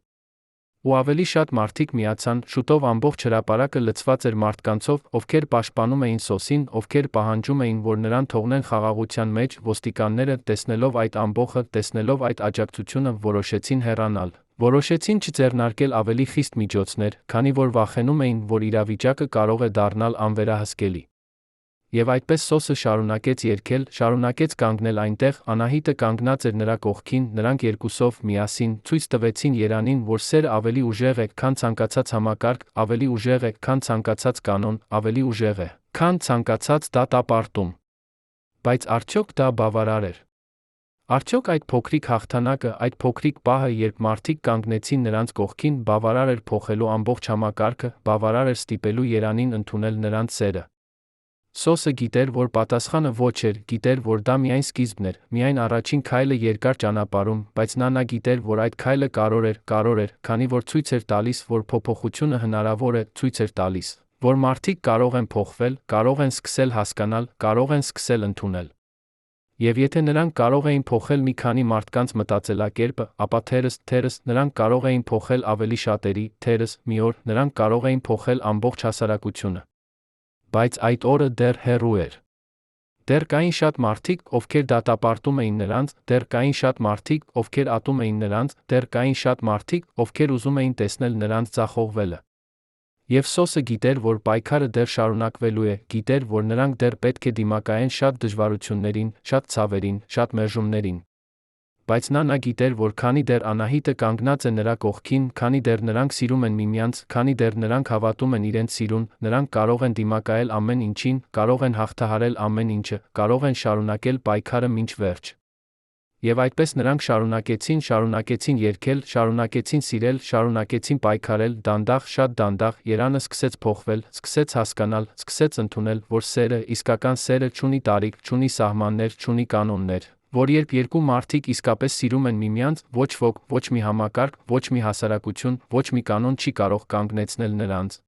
Ու ավելի շատ մարդիկ միացան, շուտով ամբողջ հրապարակը լցված էր մարդկանցով, ովքեր պաշտպանում էին Սոսին, ովքեր պահանջում էին, որ նրան թողնեն խաղաղության մեջ, ոստիկանները, տեսնելով այդ ամբոխը, տեսնելով այդ աջակցությունը, որոշեցին հեռանալ։ Որոշեցին չձեռնարկել ավելի խիստ միջոցներ, քանի որ վախենում էին, որ իրավիճակը կարող է դառնալ անվերահսկելի։ Եվ այդպես Սոսը շարունակեց երգել, շարունակեց կանգնել այնտեղ, Անահիտը կանգնած էր նրա կողքին, նրանք երկուսով միասին ցույց տվեցին Երանին, որ սերը ավելի ուժեղ է, քան ցանկացած համակարգ, ավելի ուժեղ է, քան ցանկացած կանոն, ավելի ուժեղ է, քան ցանկացած դատապարտում։ Բայց արդյոք դա բավարար էր։ Արդյոք այդ փոքրիկ հաղթանակը, այդ փոքրիկ պահը, երբ մարդիկ կանգնեցին նրանց կողքին, բավարար էր փոխելու ամբողջ համակարգը, բավարար էր ստիպելու Երանին ընդունել նրանց սերը։ Սոսը գիտեր, որ պատասխանը ոչ էր, գիտեր, որ դա միայն սկիզբն էր, միայն առաջին քայլը երկար ճանապարհում, բայց նա գիտեր, որ այդ քայլը կարող էր, քանի որ ցույց էր տալիս, որ փոփոխությունը հնարավոր է, ցույց էր տալիս, որ մարդիկ կարող են փոխվել, կարող են սկսել հասկանալ, կարող են սկսել ընդունել։ Եվ եթե նրանք կարող էին փոխել մի քանի մարդկանց մտածելակերպը, ապա թերս նրանք կարող էին փոխել ավելի շատերի, մի օր նրանք կարող էին փոխել ամբողջ հասարակությունը։ Բայց այդ օրը դեռ հեռու էր։ Դեռ կային շատ մարդիկ, ովքեր դատապարտում էին նրանց, դեռ կային շատ մարդիկ, ովքեր ատում էին նրանց, դեռ կային շատ մարդիկ, ովքեր ուզում էին տեսնել նրանց ձախողվելը։ Եվ Սոսը գիտեր, որ պայքարը դեռ շարունակվելու է, գիտեր, որ նրանք դեռ պետք է դիմակայեն շատ դժվարություններին, շատ ցավերին, շատ մերժումներին։ Բայց նա գիտեր, որ քանի դեռ Անահիտը կանգնած է նրա կողքին, քանի դեռ նրանք սիրում են միմյանց, քանի դեռ նրանք հավատում են իրենց սիրուն, նրանք կարող են դիմակայել ամեն ինչին, կարող են հաղթահարել ամեն ինչը, կարող են շարունակել պայքարը մինչ վերջ։ Եվ այդպես նրանք շարունակեցին երգել, շարունակեցին սիրել, շարունակեցին պայքարել, դանդաղ, շատ դանդաղ, Երանը սկսեց փոխվել, սկսեց հասկանալ, սկսեց ընդունել, որ սերը, իսկական սերը չունի տարիք, չունի սահմաններ, չունի կանոններ, որ երբ երկու մարդիկ իսկապես սիրում են միմյանց, ոչ ոք, ոչ մի համակարգ, ոչ մի հասարակություն, ոչ մի կանոն չի կարող կանգնեցնել նրանց։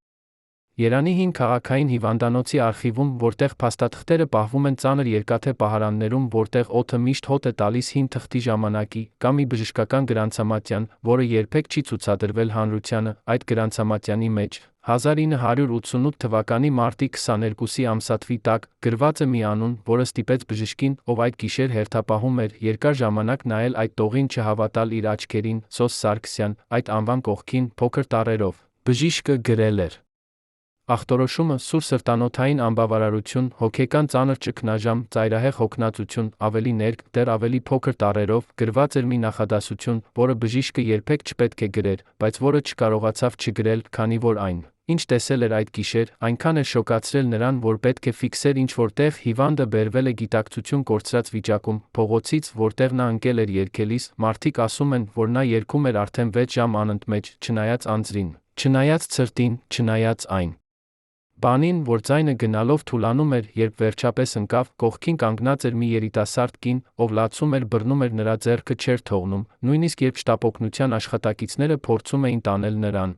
Երանի հին քաղաքային հիվանդանոցի արխիվում, որտեղ փաստաթղթերը պահվում են ծանր երկաթե պահարաններում, որտեղ օդը միշտ հոտ է տալիս հին թղթի ժամանակի, կա մի բժշկական գրանցամատյան, որը երբեք չի ցուցադրվել հանրությանը, այդ գրանցամատյանի մեջ 1988 թվականի մարտի 22-ի ամսաթվի տակ գրված է մի անուն, որը ստիպեց բժշկին, ով այդ գիշեր հերթապահում էր, երկար ժամանակ նայել այդ տողին, չհավատալ իր աչքերին, Սոս Սարգսյան, այդ անվան կողքին, փոքր տառերով, բժիշկը գրել էր. Ախտորոշումը, սուր սրտանոթային անբավարարություն, հոգեկան ծանր ճգնաժամ, ծայրահեղ հոգնածություն, ավելի ներք, դեռ ավելի փոքր տառերով, գրված էր մի նախադասություն, որը բժիշկը երբեք չպետք է գրեր, բայց որը չկարողացավ չգրել, քանի որ այն, ինչ տեսել էր այդ գիշեր, այնքան էր շոկացրել նրան, որ պետք է ֆիքսեր ինչ-որ տեղ հիվանդը բերվել է գիտակցություն կորցրած վիճակում, փողոցից, որտեղ նա ընկել էր երգելիս, մարդիկ ասում են, որ նա երգում էր արդեն 6 ժամ անընդմեջ, չնայած անձրին, չնայած ցրտին, չնայած այն բանին, որ ձայնը գնալով թուլանում էր, երբ վերջապես ընկավ, կողքին կանգնած էր մի երիտասարդ կին, ով լացում էր բռնում էր նրա ձեռքը չէր թողնում, նույնիսկ երբ շտապօգնության աշխատակիցները փորձում էին տանել նրան։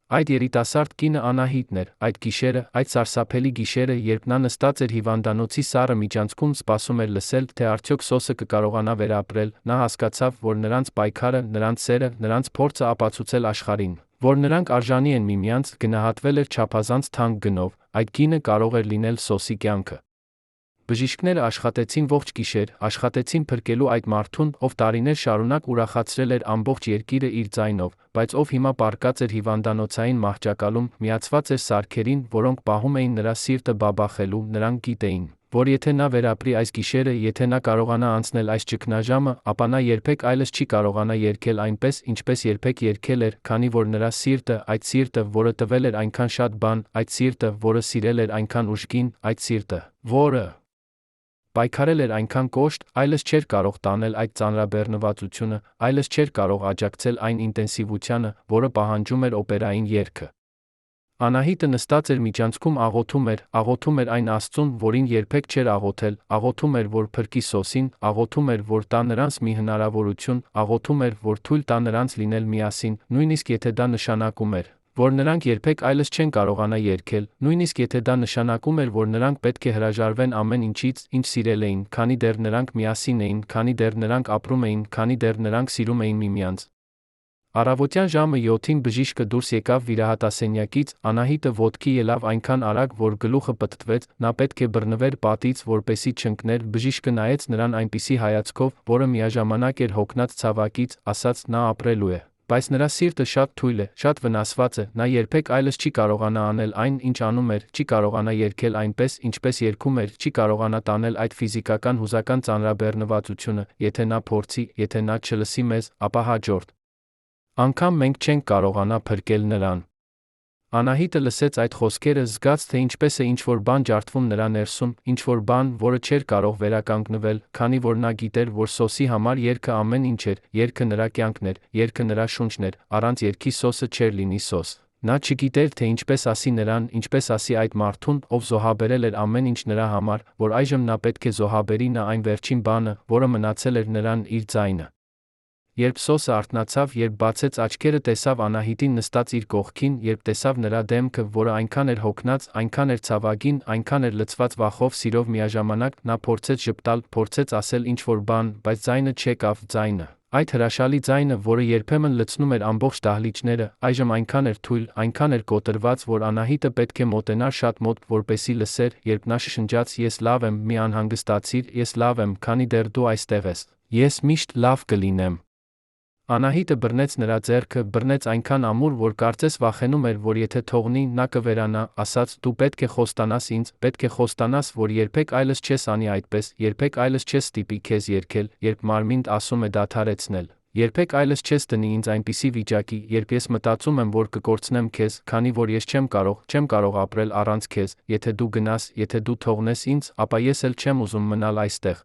Այդ երիտասարդ կինը Անահիտն էր, այդ գիշերը, այդ սարսափելի գիշերը, երբ նա նստած էր հիվանդանոցի սառը միջանցքում սպասում էր լսել, թե արդյոք Սոսը կկարողանա վերապրել, նա հասկացավ, որ նրանց պայքարը, նրանց սերը, նրանց փորձը ապացուցել աշխարհին, որ նրանք արժանի են միմյանց, գնահատվել էր չափազանց թանկ գնով, այդ գինը կարող էր լինել Սոսի կյանքը։ Բժիշկները աշխատեցին ողջ գիշեր, աշխատեցին փրկելու այդ մարդուն, ով տարիներ շարունակ ուրախացրել էր ամբողջ երկիրը իր ձայնով, բայց ով հիմա պառկած էր հիվանդանոցային մահճակալում, միացված էր սարքերին, որոնք պահում էին նրա սիրտը բաբախելու, նրանք գիտեին, որ եթե նա վերապրի այս գիշերը, եթե նա կարողանա անցնել այս ճգնաժամը, ապա նա երբեք այլևս չի կարողանա երգել այնպես, ինչպես երբեք երգել էր, քանի որ նրա սիրտը, այդ սիրտը, որը տվել էր այնքան շատ բան, այդ սիրտը, որը սիրել էր այնքան ուժգին, այդ սիրտը, որը պայքարել էր այնքան կոշտ, այլևս չէր կարող տանել այդ ծանրաբեռնվածությունը, այլևս չէր կարող աջակցել այն ինտենսիվությանը, որը պահանջում էր օպերային երգը։ Անահիտը նստած էր միջանցքում աղոթում էր այն Աստծուն, որին երբեք չէր աղոթել, աղոթում էր, որ փրկի Սոսին, աղոթում էր, որ տա նրանց մի հնարավորություն, աղոթում էր, որ թույլ տա նրանց լինել միասին, նույնիսկ եթե դա նշանակում էր, որ նրանք երբեք այլևս չեն կարողանա երգել, նույնիսկ եթե դա նշանակում էր, որ նրանք պետք է հրաժարվեն ամեն ինչից, ինչ սիրել էին, քանի դեռ նրանք միասին էին, քանի դեռ նրանք ապրում էին, քանի դեռ նրանք սիրում էին միմյանց։ Առավոտյան ժամը 7-ին բժիշկը դուրս եկավ վիրահատասենյակից, Անահիտը ոտքի ելավ այնքան արագ, որ գլուխը պտտվեց, նա պետք է բռնվեր պատից, որպեսզի չընկներ, բժիշկը նայեց նրան այնպիսի հայացքով, որը միաժամանակ էր հոգնած ցավակից, ասաց՝ նա ապրելու է, բայց նրա սիրտը շատ թույլ է, շատ վնասված է, նա երբեք այլևս չի կարողանա անել այն, ինչ անում էր, չի կարողանա երգել այնպես, ինչպես երգում էր, չի կարողանա տանել այդ ֆիզիկական հուզական ծանրաբեռնվածությունը, եթե նա փորձի, եթե նա չլսի մեզ, ապա հաջորդ անգամ մենք չենք կարողանա փրկել նրան։ Անահիտը լսեց այդ խոսքերը, զգաց, թե ինչպես է ինչ-որ բան ջարդվում նրա ներսում, ինչ-որ բան, որը չէր կարող վերականգնվել, քանի որ նա գիտեր, որ Սոսի համար երգը ամեն ինչ էր, երգը նրա կյանքն էր, երգը նրա շունչն էր, առանց երգի Սոսը չէր լինի Սոս։ Նա չգիտեր, թե ինչպես ասի նրան, ինչպես ասի այդ մարդուն, ով զոհաբերել էր ամեն ինչ նրա համար, որ այժմ նա պետք է զոհաբերի նա այն վերջին բանը, որը մնացել էր նրան՝ իր ձայնը։ Երբ Սոսը արթնացավ, երբ բացեց աչքերը, տեսավ Անահիտին նստած իր կողքին, երբ տեսավ նրա դեմքը, որը այնքան էր հոգնած, այնքան էր ցավագին, այնքան էր լցված վախով, սիրով միաժամանակ, նա փորձեց ժպտալ, փորձեց ասել ինչ-որ բան, բայց ձայնը չեկավ, ձայնը, այդ հրաշալի ձայնը, որը երբեմն լցնում էր ամբողջ դահլիճները, այժմ այնքան էր թույլ, այնքան էր կոտրված, որ Անահիտը պետք է մոտենար շատ մոտ, որպեսզի լսեր, երբ նա շշնջաց՝ ես լավ եմ, մի անհանգստացիր, ես լավ եմ, քանի դեռ դու այստեղ ես, ես միշտ լավ կլինեմ։ Անահիտը բռնեց նրա ձեռքը, բռնեց այնքան ամուր, որ կարծես վախենում էր, որ եթե թողնի, նա կվերանա, ասաց՝ դու պետք է խոստանաս ինձ, պետք է խոստանաս, որ երբեք այլևս չես անի այդպես, երբեք այլևս չես ստիպի քեզ երգել, երբ մարմինդ ասում է դադարեցնել, երբեք այլևս չես դնի ինձ այնպիսի վիճակի, երբ ես մտածում եմ, որ կկորցնեմ քեզ, քանի որ ես չեմ կարող ապրել առանց քեզ, եթե դու գնաս, եթե դու թողնես ինձ, ապա ես էլ չեմ ուզում մնալ այստեղ։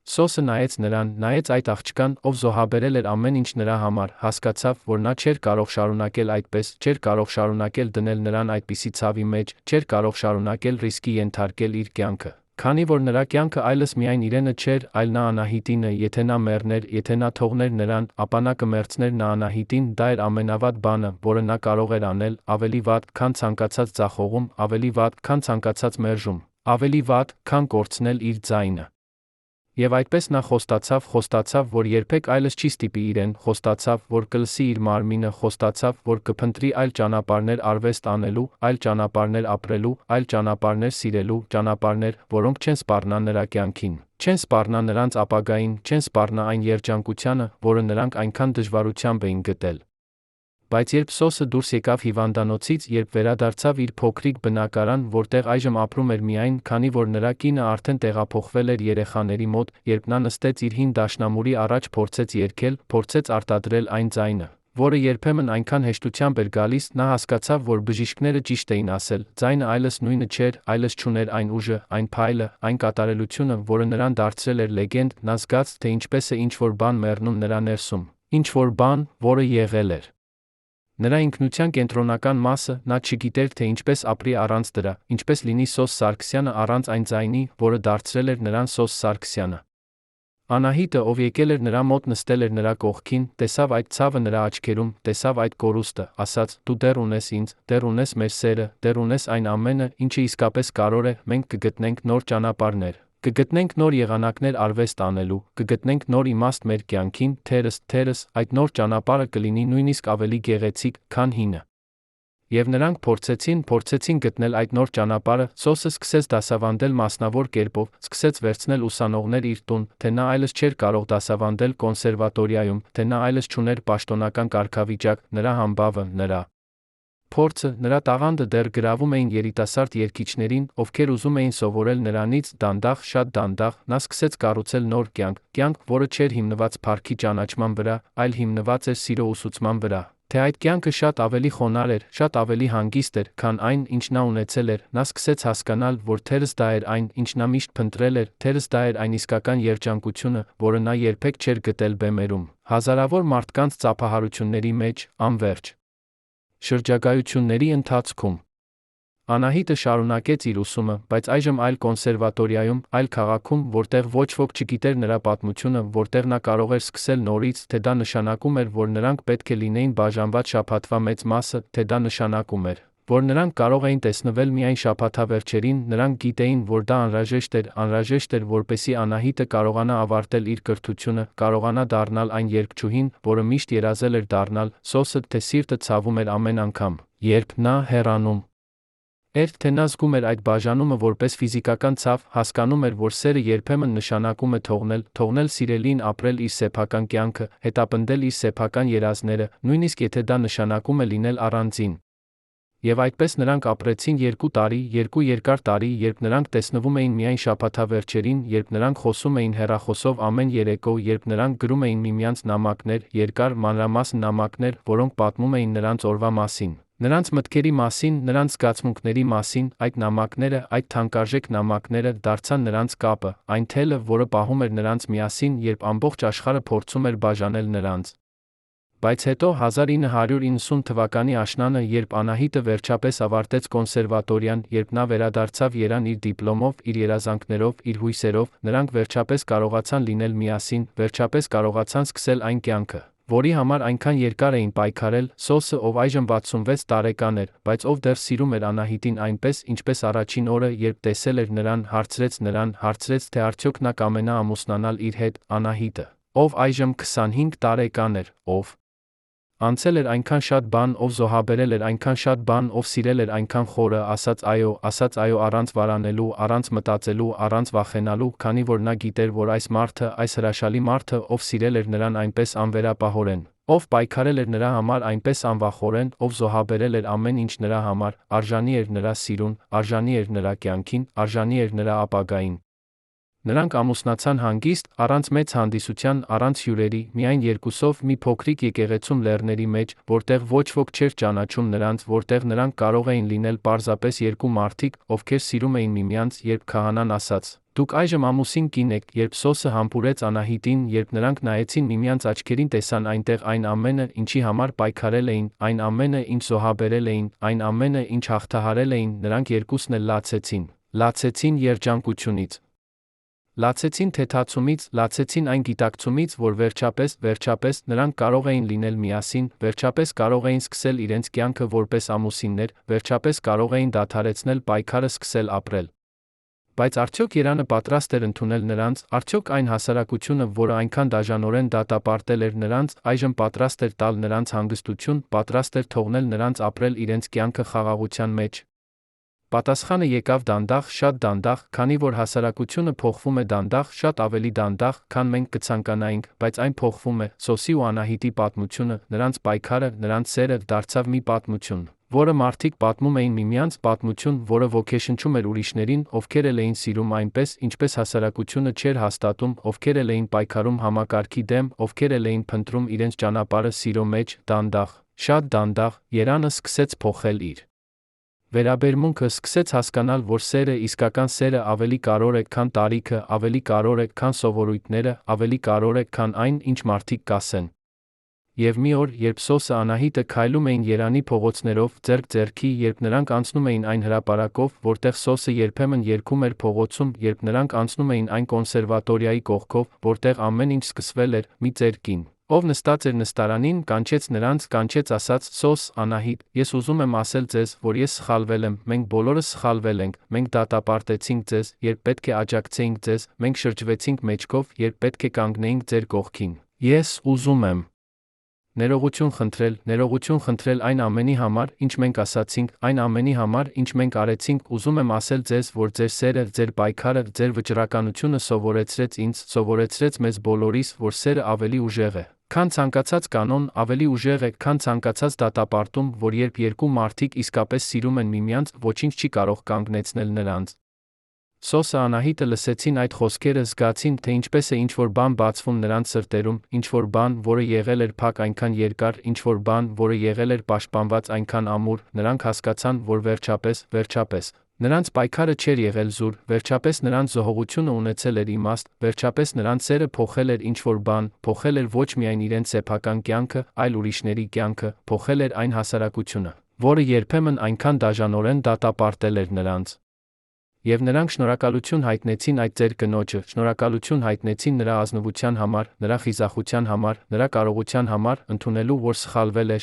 Սոսը նայեց նրան, նայեց այդ աղջկան, ով զոհաբերել էր ամեն ինչ նրա համար, հասկացավ, որ նա չէր կարող շարունակել այդպես, չէր կարող շարունակել դնել նրան այդպիսի ցավի մեջ, չէր կարող շարունակել ռիսկի ենթարկել իր կյանքը, քանի որ նրա կյանքը այլևս միայն իրենը չէր, այլ նա Անահիտինը, եթե նա մեռներ, եթե նա թողներ նրան, ապա նա կմեռցներ նա Անահիտին, դա էր ամենավատ բանը, որը նա կարող էր անել, ավելի վատ, քան ցանկացած ձախողում, ավելի վատ, քան ցանկացած մերժում, ավելի վատ, քան կորցնել իր ձայնը։ Եվ այդպես նա խոստացավ, որ երբեք այլևս չի ստիպի իրեն, խոստացավ, որ կլսի իր մարմինը, խոստացավ, որ կփնտրի այլ ճանապարհներ արվեստ անելու, այլ ճանապարհներ ապրելու, այլ ճանապարհներ սիրելու, ճանապարհներ, որոնք չեն սպառնա նրա կյանքին, չեն սպառնա նրանց ապագային, չեն սպառնա այն երջանկությանը, որը նրանք այնքան դժվարությամբ էին գտել։ Բայց երբ Սոսը դուրս եկավ հիվանդանոցից, երբ վերադարձավ իր փոքրիկ բնակարան, որտեղ այժմ ապրում էր միայն, քանի որ նրա կինը արդեն տեղափոխվել էր երեխաների մոտ, երբ նա նստեց իր հին դաշնամուրի առաջ, փորձեց երգել, փորձեց արտադրել այն ձայնը, որը երբեմն այնքան հեշտությամբ էր գալիս, նա հասկացավ, որ բժիշկները ճիշտ էին ասել, ձայնը այլս նույնը չէր, այլս չուներ այն ուժը, այն փայլը, այն կատարելությունը, որը նրան դարձրել էր լեգենդ, նա զգաց, թե ինչպես է ինչ-որ բան մեռնում նրա ներսում, ինչ-որ բան, որը եղել էր նրա ինքնության կենտրոնական մասը, նա չգիտեր, թե ինչպես ապրի առանց դրա, ինչպես լինի Սոս Սարգսյանը առանց այն ձայնի, որը դարձրել էր նրան Սոս Սարգսյանը։ Անահիտը, ով եկել էր նրա մոտ, նստել էր նրա կողքին, տեսավ այդ ցավը նրա աչքերում, տեսավ այդ կորուստը, ասաց. «Դու դեռ ունես ինձ, դեռ ունես մեր սերը, դեռ ունես այն ամենը, ինչը իսկապես կարող է, մենք կգտնենք նոր ճանապարհներ, կգտնենք նոր եղանակներ արվեստ անելու, կգտնենք նոր իմաստ մեր կյանքին, թերս, այդ նոր ճանապարհը կլինի նույնիսկ ավելի գեղեցիկ, քան հինը»։ Եվ նրանք փորձեցին գտնել այդ նոր ճանապարհը, Սոսը սկսեց դասավանդել մասնավոր կերպով, սկսեց վերցնել ուսանողներ իր տուն, թե նա այլս չէր կարող դասավանդել կոնսերվատորիայում, թե նա այլս չուներ պաշտոնական կարգավիճակ, նրա համբավը, նրա փորձը, նրա տաղանդը դեռ գրավում էին երիտասարդ երգիչներին, ովքեր ուզում էին սովորել նրանից, դանդաղ, շատ դանդաղ, նա սկսեց կառուցել նոր կյանք, որը չէր հիմնված փառքի ճանաչման վրա, այլ հիմնված էր սիրո ուսուցման վրա, թե այդ կյանքը շատ ավելի խոնարհ էր, շատ ավելի հանգիստ էր, քան այն, ինչ նա ունեցել էր, նա սկսեց հասկանալ, որ թերս դա էր այն, ինչ նա միշտ փնտրել էր, թերս դա էր այն իսկական երջանկությունը, որը նա երբեք չէր գտել բեմերում, հազարավոր մարդկանց ծափահարությունների մեջ, անվերջ շրջագայությունների ընթացքում։ Անահիտը շարունակեց իր ուսումը, բայց այժմ այլ կոնսերվատորիայում, այլ քաղաքում, որտեղ ոչ ոք չգիտեր նրա պատմությունը, որտեղ նա կարող էր սկսել նորից, թե դա նշանակում էր, որ նրանք պետք է լինեին բաժանված շաբաթվա մեծ մասը, թե դա նշանակում էր, որ նրանք կարող էին տեսնվել միայն շաբաթավերջերին, նրանք գիտեին, որ դա անհրաժեշտ էր, որպեսզի Անահիտը կարողանա ավարտել իր կրթությունը, կարողանա դառնալ այն երգչուհին, որը միշտ երազել էր դառնալ, Սոսը, թե սիրտը ցավում էր ամեն անգամ, երբ նա հեռանում էր, թե նա զգում էր այդ բաժանումը որպես ֆիզիկական ցավ, հասկանում էր, որ սերը երբեմն նշանակում է թողնել սիրելին ապրել իր սեփական կյանքը, հետապնդել իր սեփական երազները, նույնիսկ եթե դա նշանակում է լինել առանձին։ Եվ այդպես նրանք ապրեցին 2 տարի, 2 երկար տարի, երբ նրանք տեսնվում էին միայն շաբաթավերջերին, երբ նրանք խոսում էին հեռախոսով ամեն երեկո, երբ նրանք գրում էին միմյանց նամակներ, երկար, մանրամասն նամակներ, որոնք պատմում էին նրանց օրվա մասին, նրանց մտքերի մասին, նրանց զգացմունքների մասին, այդ նամակները, այդ թանկարժեք նամակները դարձան նրանց կապը, այն թելը, որը պահում էր նրանց միասին, երբ ամբողջ աշխարհը փորձում էր բաժանել նրանց։ Բայց հետո 1990 թվականի աշնանը, երբ Անահիտը վերջապես ավարտեց կոնսերվատորիան, երբ նա վերադարձավ Երևան իր դիպլոմով, իր երազանքներով, իր հույսերով, նրանք վերջապես կարողացան լինել միասին, վերջապես կարողացան սկսել այն կյանքը, որի համար այնքան երկար էին պայքարել, Սոսը, ով այժմ 66 տարեկան էր, բայց ով դեռ սիրում էր Անահիտին այնպես, ինչպես առաջին օրը, երբ տեսել էր նրան, հարցրեց, թե արդյոք նա կամենա ամուսնանալ իր հետ, Անահիտը, ով այժմ 25 տարեկան էր, ով անցել էր այնքան շատ բան, ով զոհաբերել էր այնքան շատ բան, ով սիրել էր այնքան խորը, ասաց այո առանց վարանելու, առանց մտածելու, առանց վախենալու, քանի որ նա գիտեր, որ այս մարդը, այս հրաշալի մարդը, ով սիրել էր նրան այնպես անվերապահորեն, ով պայքարել էր նրա համար այնպես անվախորեն, ով զոհաբերել էր ամեն ինչ նրա համար, արժանի էր նրա սիրուն, արժանի էր նրա կյանքին, արժանի էր նրա ապագային։ Նրանք ամուսնացան հանգիստ, առանց մեծ հանդիսության, առանց հյուրերի, միայն երկուսով մի փոքրիկ եկեղեցում լեռների մեջ, որտեղ ոչ ոք չէր ճանաչում նրանց, որտեղ նրանք կարող էին լինել պարզապես 2 մարդիկ, ովքեր սիրում էին միմյանց, երբ քահանան ասաց. «Դուք այժմ ամուսին կին եք», երբ Սոսը համբուրեց Անահիտին, երբ նրանք նայեցին միմյանց աչքերին, տեսան այնտեղ այն ամենը, ինչի համար պայքարել էին, այն ամենը, ինչ զոհաբերել էին, այն ամենը, ինչ հաղթահարել էին, նրանք երկուսն էլ լացեցին երջանկությունից։ Լացեցին թեթացումից, լացեցին այն գիտակցումից, որ վերջապես նրանք կարող էին լինել միասին, վերջապես կարող էին սկսել իրենց կյանքը որպես ամուսիններ, վերջապես կարող էին դադարեցնել պայքարը, սկսել ապրել։ Բայց արդյոք Երանը պատրաստ էր ընդունել նրանց, արդյոք այն հասարակությունը, որը այնքան դաժանորեն դատապարտել էր նրանց, այժմ պատրաստ էր տալ նրանց հանգստություն, պատրաստ էր թողնել նրանց ապրել իրենց կյանքը խաղաղության մեջ։ Պատասխանը եկավ դանդաղ, շատ դանդաղ, քանի որ հասարակությունը փոխվում է դանդաղ, շատ ավելի դանդաղ, քան մենք կցանկանայինք, բայց այն փոխվում է։ Սոսի ու Անահիտի պատմությունը, նրանց պայքարը, նրանց սերը դարձավ մի պատմություն, որը մարդիկ պատմում էին միմյանց, պատմություն, որը ոգեշնչում էր ուրիշներին, ովքեր էին սիրում այնպես, ինչպես հասարակությունը չէր հաստատում, ովքեր էին պայքարում համակարգի դեմ, ովքեր էին փնտրում իրենց ճանապարհը սիրո մեջ, դանդաղ, շատ դանդաղ, Երանը սկսեց փոխել իր վերաբերմունքը, սկսեց հասկանալ, որ սերը, իսկական սերը ավելի կարևոր է, քան տարիքը, ավելի կարևոր է, քան սովորույթները, ավելի կարևոր է, քան այն, ինչ մարդիկ կասեն։ Եվ մի օր, երբ Սոսը Անահիտը քայլում էին Երանի փողոցներով, ձեռք ձեռքի, երբ նրանք անցնում էին այն հրապարակով, որտեղ Սոսը երբեմն երգում էր փողոցում, երբ նրանք անցնում էին այն կոնսերվատորիայի կողքով, որտեղ ամեն ինչ սկսվել էր, մի ծեր կին, ով նստած էր նստարանին, կանչեց նրանց, կանչեց ասաց. «Սոս, Անահիտ, ես ուզում եմ ասել ձեզ, որ ես սխալվել եմ, մենք բոլորս սխալվել ենք, մենք դատապարտեցինք ձեզ, երբ պետք է աջակցեինք ձեզ, մենք շրջվեցինք մեջքով, երբ պետք է կանգնեինք ձեր կողքին։ Ես ուզում եմ ներողություն խնդրել այն ամենի համար, ինչ մենք ասացինք, այն ամենի համար, ինչ մենք արեցինք, ուզում եմ ասել ձեզ, որ ձեր սերը, ձեր պայքարը, ձեր վճռականությունը սովորեցրեց ինձ, սովորեցրեց մեզ բոլորիս, որ սերը ավելի ուժեղ է, քան ցանկացած կանոն, ավելի ուժեղ է, քան ցանկացած դատապարտում, որ երբ երկու մարդիկ իսկապես սիրում են միմյանց, ոչինչ չի կարող կանգնեցնել նրանց»։ Սոսը Անահիտը լսեցին այդ խոսքերը, զգացին, թե ինչպես է ինչ-որ բան բացվում նրանց սրտերում, ինչ-որ բան, որը եղել էր փակ այնքան երկար, ինչ-որ բան, որը եղել էր պաշտպանված այնքան ամուր, նրանք հասկացան, որ վերջապես, նրանց պայքարը չէր եղել զուր, վերջապես նրանց զոհողությունը ունեցել էր իմաստ, վերջապես նրանց սերը փոխել էր ինչ-որ բան, փոխել էր ոչ միայն իրենց սեփական կյանքը, այլ ուրիշների կյանքը, փոխել էր այն հասարակությունը, որը երբեմն այնքան դաժանորեն դատապարտել էր նրանց։ Եվ նրանք շնորհակալություն հայտնեցին այդ ծեր կնոջը, շնորհակալություն հայտնեցին նրա ազնվության համար, նրա խիզախության համար, նրա կարողության համար, ընդունելու, որ սխալվել է,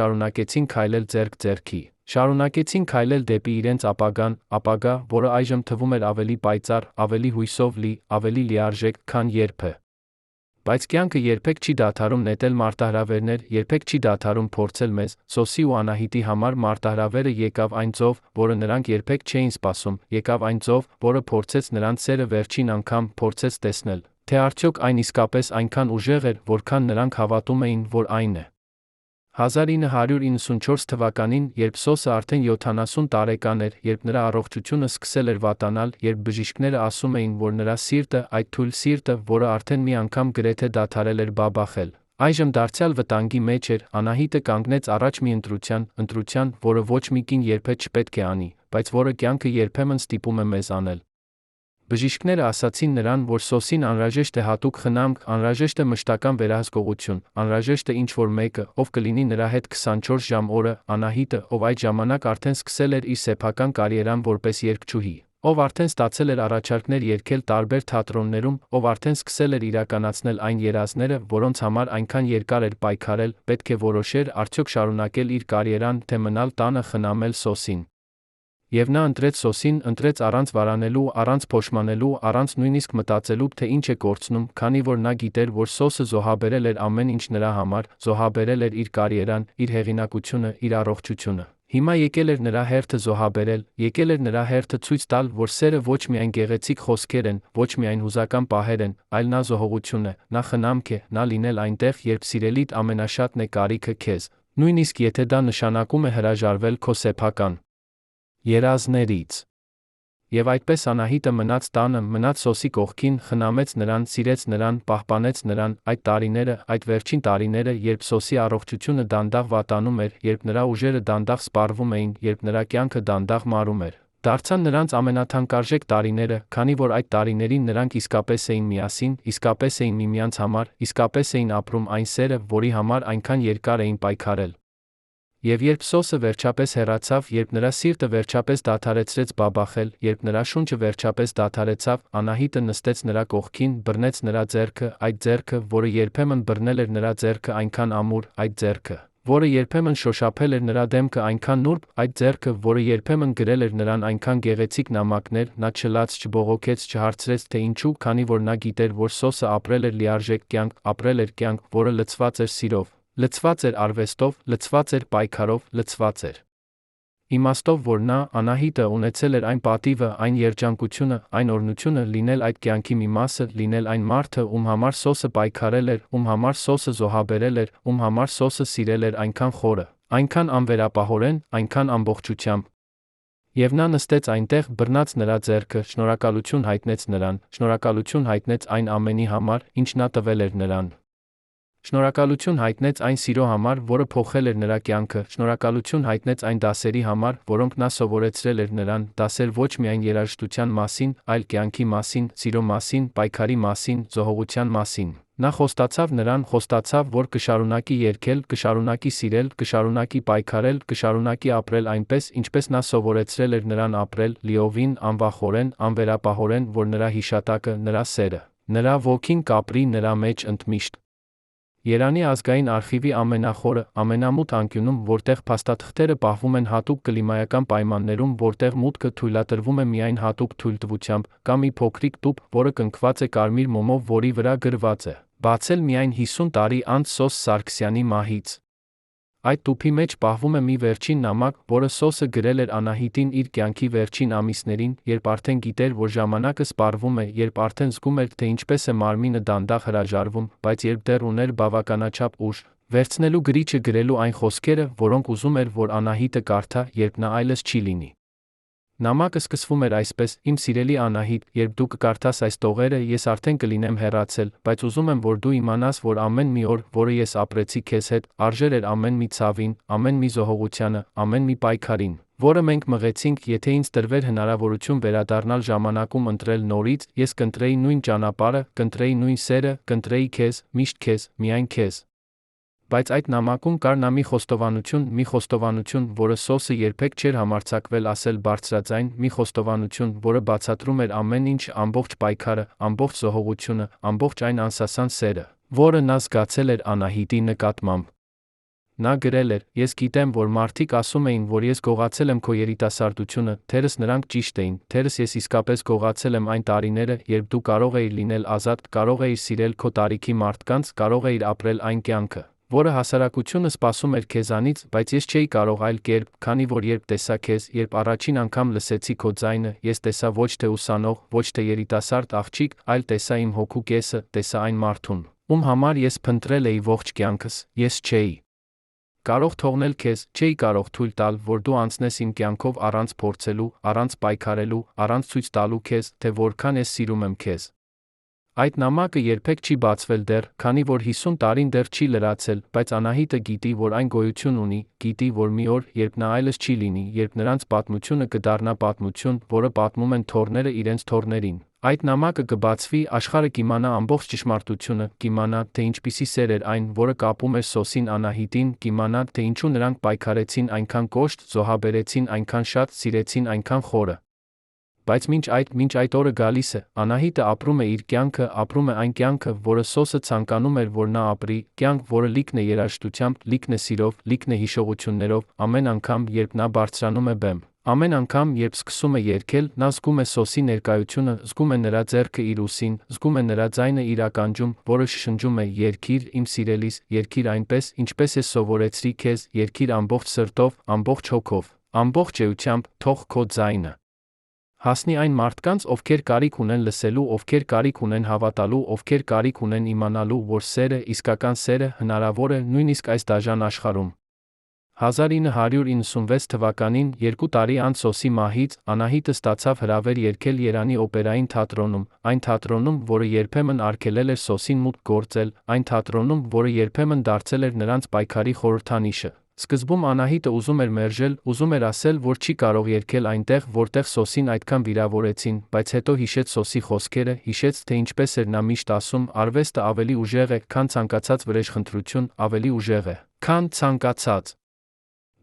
շարունակեցին քայլել ձեռք ձեռքի, շարունակեցին քայլել դեպի իրենց ապագա, որը այժմ թվում էր ավելի պայծառ, ավելի հույսով լի, ավելի լիարժեք, քան երբևէ։ Բայց կյանքը երբեք չի դադարում նետել մարտահրավերներ, երբեք չի դադարում փորձել մեզ։ Սոսի ու Անահիտի համար մարտահրավերը եկավ այն ծով, որը նրանք երբեք չէին սպասում, եկավ այն ծով, որը փորձեց նրանց սերը վերջին անգամ, փորձեց տեսնել, թե արդյոք այն իսկապես այնքան ուժեղ էր, որքան նրանք հավատում էին, որ այն է։ 1994 թվականին, երբ Սոսը արդեն 70 տարեկան էր, երբ նրա առողջությունը սկսել էր վատանալ, երբ բժիշկները ասում էին, որ նրա սիրտը, այդ թույլ սիրտը, որը արդեն մի անգամ գրեթե դադարել էր բաբախել, այժմ դարձյալ վտանգի մեջ էր, Անահիտը կանգնեց առաջ մի ընտրության, որը ոչ մի կին երբեք չպետք է անի, բայց որը կյանքը երբեմն ստիպում է մեզ անել։ Բժիշկները ասացին նրան, որ Սոսին անհրաժեշտ է հատուկ խնամք, անհրաժեշտ է մշտական վերահսկողություն, անհրաժեշտ է ինչ-որ մեկը, ով կլինի նրա հետ 24 ժամ օրը, Անահիտը, ով այդ ժամանակ արդեն սկսել էր իր սեփական կարիերան որպես երգչուհի, ով արդեն ստացել էր առաջարկներ երգել տարբեր թատրոններում, ով արդեն սկսել էր իրականացնել այն երազները, որոնց համար այնքան երկար էր պայքարել, պետք է որոշեր արդյոք շարունակել իր կարիերան, թե մնալ տանը խնամել Սոսին։ Եվ նա ընտրեց Սոսին, ընտրեց առանց վարանելու, առանց փոշմանելու, առանց նույնիսկ մտածելու, թե ինչ է կորցնում, քանի որ նա գիտեր, որ Սոսը զոհաբերել էր ամեն ինչ նրա համար, զոհաբերել էր իր կարիերան, իր հեղինակությունը, իր առողջությունը։ Հիմա եկել էր նրա հերթը զոհաբերել, եկել էր նրա հերթը ցույց տալ, որ սերը ոչ միայն գեղեցիկ խոսքեր են, ոչ միայն հուզական պահեր են, այլ նա զոհողություն է, նա խնամք է, նա լինել այնտեղ, երբ սիրելիդ ամենաշատն է կարիքը քեզ, նույնիսկ եթե դա նշանակում է հրաժարվել քո սեփական երազներից։ Եվ այդպես Անահիտը մնաց տանը, մնաց Սոսի կողքին, խնամեց նրան, սիրեց նրան, պահպանեց նրան, այդ տարիները, այդ վերջին տարիները, երբ Սոսի առողջությունը դանդաղ վատանում էր, երբ նրա ուժերը դանդաղ սպառվում էին, երբ նրա կյանքը դանդաղ մարում էր, դարձան նրանց ամենաթանկարժեք տարիները, քանի որ այդ տարիներին նրանք իսկապես էին միասին, իսկապես էին միմյանց համար, իսկապես էին ապրում այն սերը, որի համար այնքան երկար էին պայքարել։ Եվ երբ Սոսը վերջապես հեռացավ, երբ նրա սիրտը վերջապես դադարեցրեց բաբախել, երբ նրա շունչը վերջապես դադարեցավ, Անահիտը նստեց նրա կողքին, բռնեց նրա ձեռքը, այդ ձեռքը, որը երբեմն բռնել էր նրա ձեռքը այնքան ամուր, այդ ձեռքը, որը երբեմն շոշափել էր նրա դեմքը այնքան նուրբ, այդ ձեռքը, որը երբեմն գրել էր նրան այնքան գեղեցիկ նամակներ, նա չլաց, չբողոքեց, չհարցրեց, թե ինչու, քանի որ նա գիտեր, որ Սոսը ապրել էր լիարժեք կյանք, ապրել էր կյանք, որը լցված էր սիրով, լցված էր արվեստով, լցված էր պայքարով, լցված էր իմաստով, որ նա, Անահիտը, ունեցել էր այն պատիվը, այն երջանկությունը, այն օրհնությունը լինել այդ կյանքի մի մասը, լինել այն մարդը, ում համար Սոսը պայքարել էր, ում համար Սոսը զոհաբերել էր, ում համար Սոսը սիրել էր այնքան խորը, այնքան անվերապահորեն, այնքան ամբողջությամբ։ Եվ նա նստեց այնտեղ, բռնած նրա ձեռքը, շնորհակալություն հայտնեց նրան, շնորհակալություն հայտնեց այն ամենի համար, ինչ նա տվել էր նրան։ Շնորհակալություն հայտնեց այն սիրո համար, որը փոխել էր նրա կյանքը, շնորհակալություն հայտնեց այն դասերի համար, որոնք նա սովորեցրել էր նրան, դասեր ոչ միայն երաժշտության մասին, այլ կյանքի մասին, սիրո մասին, պայքարի մասին, զոհողության մասին։ Նա խոստացավ նրան, խոստացավ, որ կշարունակի երգել, կշարունակի սիրել, կշարունակի պայքարել, կշարունակի ապրել այնպես, ինչպես նա սովորեցրել էր նրան ապրել, լիովին, անվախորեն, անվերապահորեն, որ նրա հիշատակը, նրա սերը, նրա ոգին կապրի նրա մեջ ընդմիշտ։ Երանի ազգային արխիվի ամենախորը, ամենամութ անկյունում, որտեղ փաստաթղթերը պահվում են հատուկ կլիմայական պայմաններում, որտեղ մուտքը թույլատրվում է միայն հատուկ թույլտվությամբ, կա մի փոքրիկ տուփ, որը կնքված է կարմիր մոմով, որի վրա գրված է. բացել միայն 50 տարի անց Սոս Սարգսյանի մահից։ Այդ տուփի մեջ պահվում է մի վերջին նամակ, որը Սոսը գրել էր Անահիտին իր կյանքի վերջին ամիսներին, երբ արդեն գիտեր, որ ժամանակը սպառվում է, երբ արդեն զգում էր, թե ինչպես է մարմինը դանդաղ հրաժարվում, բայց երբ դեռ ուներ բավականաչափ ուժ, վերցնելու գրիչը գրելու այն խոսքերը, որոնք ուզում էր, որ Անահիտը կարդա, երբ նա այլս չի լինի։ Նամակը սկսվում էր այսպես. Իմ սիրելի Անահիտ, երբ դու կկարդաս այս տողերը, ես արդեն կլինեմ հեռացել, բայց ուզում եմ, որ դու իմանաս, որ ամեն մի օր, որը ես ապրեցի քեզ հետ, արժեր էր ամեն մի ցավին, ամեն մի զոհողությանը, ամեն մի պայքարին, որը մենք մղեցինք, եթե ինձ տրվեր հնարավորություն վերադառնալ ժամանակում ընտրել նորից, ես կընտրեի նույն ճանապարհը, կընտրեի նույն սերը, կընտրեի քեզ, միշտ քեզ, միայն քեզ։ Բայց այդ նամակում կար նա մի խոստովանություն, որը Սոսը երբեք չէր համարձակվել ասել բարձրաձայն, մի խոստովանություն, որը բացատրում էր ամեն ինչ, ամբողջ պայքարը, ամբողջ զոհողությունը, ամբողջ այն անսասան սերը, որը նա զգացել էր Անահիտի նկատմամբ։ Նա գրել էր. Ես գիտեմ, որ մարդիկ ասում էին, որ ես գողացել եմ քո երիտասարդությունը, թերս նրանք ճիշտ էին, թերս ես իսկապես գողացել եմ այն տարիները, երբ դու կարող էիր լինել ազատ, կարող էիր սիրել քո տարիքի մարդկանց, կարող էիր ապրել այն կյանքը, որը հասարակությունը սպասում էր քեզանից, բայց ես չէի կարող այլ կերպ, քանի որ երբ տեսա քեզ, երբ առաջին անգամ լսեցի քո ձայնը, ես տեսա ոչ թե ուսանող, ոչ թե երիտասարդ աղջիկ, այլ տեսա իմ հոգու կեսը, տեսա այն մարդուն, ում համար ես փնտրել էի ողջ կյանքս, ես չէի կարող թողնել քեզ, չէի կարող թույլ տալ, որ դու անցնես իմ կյանքով առանց փորձելու, առանց պայքարելու, առանց ցույց տալու քեզ, թե որքան ես սիրում եմ քեզ։ Այդ նամակը երբեք չի բացվել դեռ, քանի որ 50 տարին դեռ չի լրացել, բայց Անահիտը գիտի, որ այն գոյություն ունի, գիտի, որ մի օր, երբ նա այլս չի լինի, երբ նրանց պատմությունը կդառնա պատմություն, որը պատմում են թոռները իրենց թոռներին, այդ նամակը կբացվի, աշխարհը կիմանա ամբողջ ճշմարտությունը, կիմանա, թե ինչպիսի սեր էր այն, որը կապում էր Սոսին Անահիտին, կիմանա, թե ինչու նրանք պայքարեցին այնքան կոշտ, զոհաբերեցին այնքան շատ, սիրեցին այնքան խորը։ Բայց մինչ այդ օրը գալիս է, Անահիտը ապրում է իր կյանքը, ապրում է այն կյանքը, որը Սոսը ցանկանում էր, որ նա ապրի, կյանք, որը լիքն է երաժշտությամբ, լիքն է սիրով, լիքն է հիշողություններով, ամեն անգամ, երբ նա բարձրանում է բեմ, ամեն անգամ, երբ սկսում է երգել, նա զգում է Սոսի ներկայությունը, զգում է նրա ձեռքը իր ուսին, զգում է նրա ձայնը իր ականջում, որը շշնջում է. երգիր, իմ սիրելիս, երգիր այնպես, ինչպես ես սովորեցրի քեզ, երգիր ամբողջ սրտով, ամբողջ հոգով, ամբողջ էությամբ, թող քո ձայնը հասնի այն մարդկանց, ովքեր կարիք ունեն լսելու, ովքեր կարիք ունեն հավատալու, ովքեր կարիք ունեն իմանալու, որ սերը, իսկական սերը, հնարավոր է նույնիսկ այս դաժան աշխարհում։ 1996 թվականին, 2 տարի անց Սոսի մահից, Անահիտը ստացավ հրավեր երգել Երանի օպերային թատրոնում, այն թատրոնում, որը երբեմն արգելել էր Սոսին մուտք գործել, այն թատրոնում, որը երբեմն դարձել էր նրանց պայքարի խորհրդանիշը։ Սկզբում Անահիտը ուզում էր մերժել, ուզում էր ասել, որ չի կարող երգել այնտեղ, որտեղ Սոսին այդքան վիրավորեցին, բայց հետո հիշեց Սոսի խոսքերը, հիշեց, թե ինչպես էր նա միշտ ասում, արվեստը ավելի ուժեղ է, քան ցանկացած վրեժխնդրություն, ավելի ուժեղ է, քան ցանկացած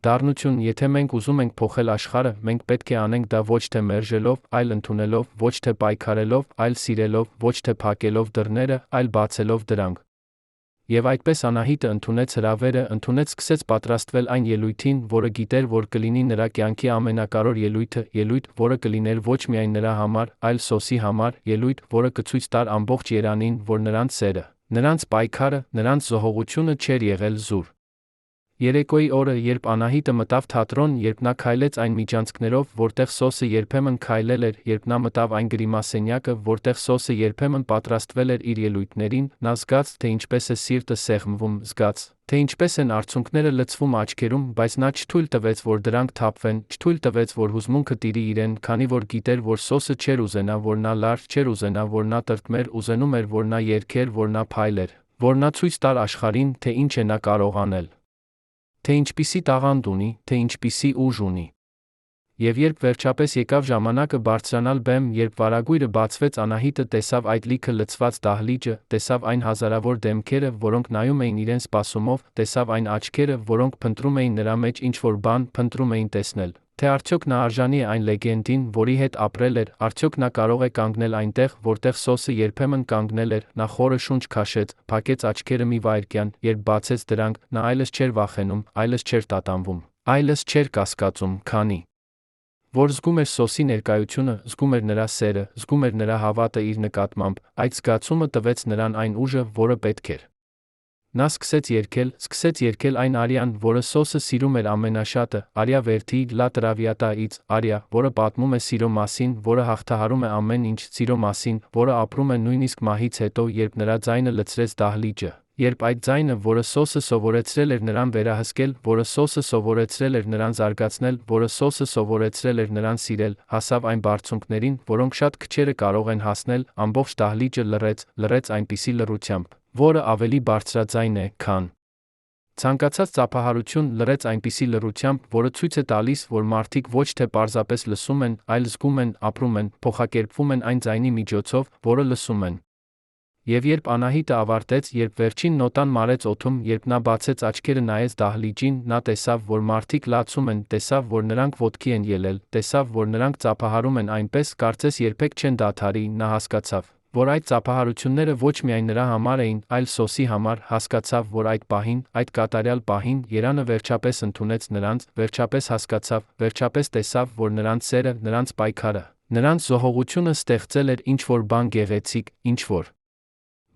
դառնություն, եթե մենք ուզում ենք փոխել աշխարհը, մենք պետք է անենք դա ոչ թե մերժելով, այլ ընդունելով, ոչ թե պայքարելով, այլ սիրելով, ոչ թե փակելով դռները, այլ բացելով դրանք։ Եվ այդպես Անահիտը ընդունեց հրավերը, սկսեց պատրաստվել այն ելույթին, որը գիտեր, որ կլինի նրա կյանքի ամենակարևոր ելույթը, ելույթ, որը կլիներ ոչ միայն նրա համար, այլ Սոսի համար, ելույթ, որը կցույց տար ամբողջ Երանին, որ նրանց սերը, նրանց պայքարը, նրանց զոհողությունը չէր եղել զուր։ Երեկոյի օրը, երբ Անահիտը մտավ թատրոն, երբ նա քայլեց այն միջանցքներով, որտեղ Սոսը երբեմն քայլել էր, երբ նա մտավ այն գրիմասենյակը, որտեղ Սոսը երբեմն պատրաստվել էր իր ելույթներին, նա զգաց, թե ինչպես է սիրտը սեղմվում, զգաց, թե ինչպես են արցունքները լցվում աչքերում, բայց նա չթույլ տվեց, որ դրանք թափվեն, չթույլ տվեց, որ հուզմունքը տիրի իրեն, քանի որ գիտեր, որ Սոսը չէր ուզենա, որ նա լար, չէր ուզենա, որ նա տրտմեր, ուզենում էր, որ նա երգեր, որ նա փայլեր, որ նա ցույց տար աշխարհին, թե ինչ է նա կարող անել, թե ինչպիսի տաղանդ ունի, թե ինչպիսի ուժ ունի։ Եվ երբ վերջապես եկավ ժամանակը բարձրանալ բեմ, երբ վարագույրը բացվեց, Անահիտը տեսավ այդ լիքը լցված դահլիճը, տեսավ այն հազարավոր դեմքերը, որոնք նայում էին իրեն սպասումով, տեսավ այն աչքերը, որոնք փնտրում էին նրա մեջ ինչ-որ բան, փնտրում էին տեսնել, թե արդյոք նա արժանի է այն լեգենդին, որի հետ ապրել էր, արդյոք նա կարող է կանգնել այնտեղ, որտեղ Սոսը երբեմն կանգնել էր, նա խորը շունչ քաշեց, փակեց աչքերը մի վայրկյան, երբ բացեց դրանք, նա այլևս չէր վախենում, այլևս չէր տատանվում, այլևս չէր կասկածում, քանի որ զգում էր Սոսի ներկայությունը, զգում էր նրա սերը, զգում էր նրա հավատը իր նկատմամբ, այդ զգացումը տվեց նրան այն ուժը, որը պետք էր։ Նա սկսեց երգել այն արիան, որը Սոսը սիրում էր ամենաշատը, արիա Վերթի Լա Տրավիատայից, արիա, որը պատմում է սիրո մասին, որը հաղթահարում է ամեն ինչ, սիրո մասին, որը ապրում է նույնիսկ մահից հետո, երբ նրա ձայնը լցրեց դահլիճը, երբ այդ ձայնը, որը Սոսը սովորեցրել էր նրան վերահսկել, որը Սոսը սովորեցրել էր նրան զարգացնել, որը Սոսը սովորեցրել էր նրան սիրել, հասավ այն բարձունքներին, որոնք շատ քչերը կարող են հասնել, ամբողջ դահլիճը լռեց այնպիսի լռությամբ, որը ավելի բարձրաձայն է, քան ցանկացած ծափահարություն, լռեց այնպիսի լռությամբ, որը ցույց է տալիս, որ մարդիկ ոչ թե պարզապես լսում են, այլ զգում են, ապրում են, փոխակերպվում են այն ձայնի միջոցով, որը լսում են։ Եվ երբ Անահիտը ավարտեց, երբ վերջին նոտան մարեց օդում, երբ նա բացեց աչքերը նայեց դահլիճին, նա տեսավ, որ մարդիկ լացում են, տեսավ, որ նրանք ոտքի են ելել, տեսավ, որ նրանք ծափահարում են այնպես, կարծես երբեք չեն դադարի, նա հասկացավ, որ այդ ծափահարությունները ոչ միայն նրա համար էին, այլ Սոսի համար, հասկացավ, որ այդ պահին, այդ կատարյալ պահին, Երանը վերջապես ընդունեց նրանց, վերջապես հասկացավ, վերջապես տեսավ, որ նրանց սերը, նրանց պայքարը, նրանց զոհողությունը ստեղծել էր ինչ-որ բան գեղեցիկ, ինչ-որ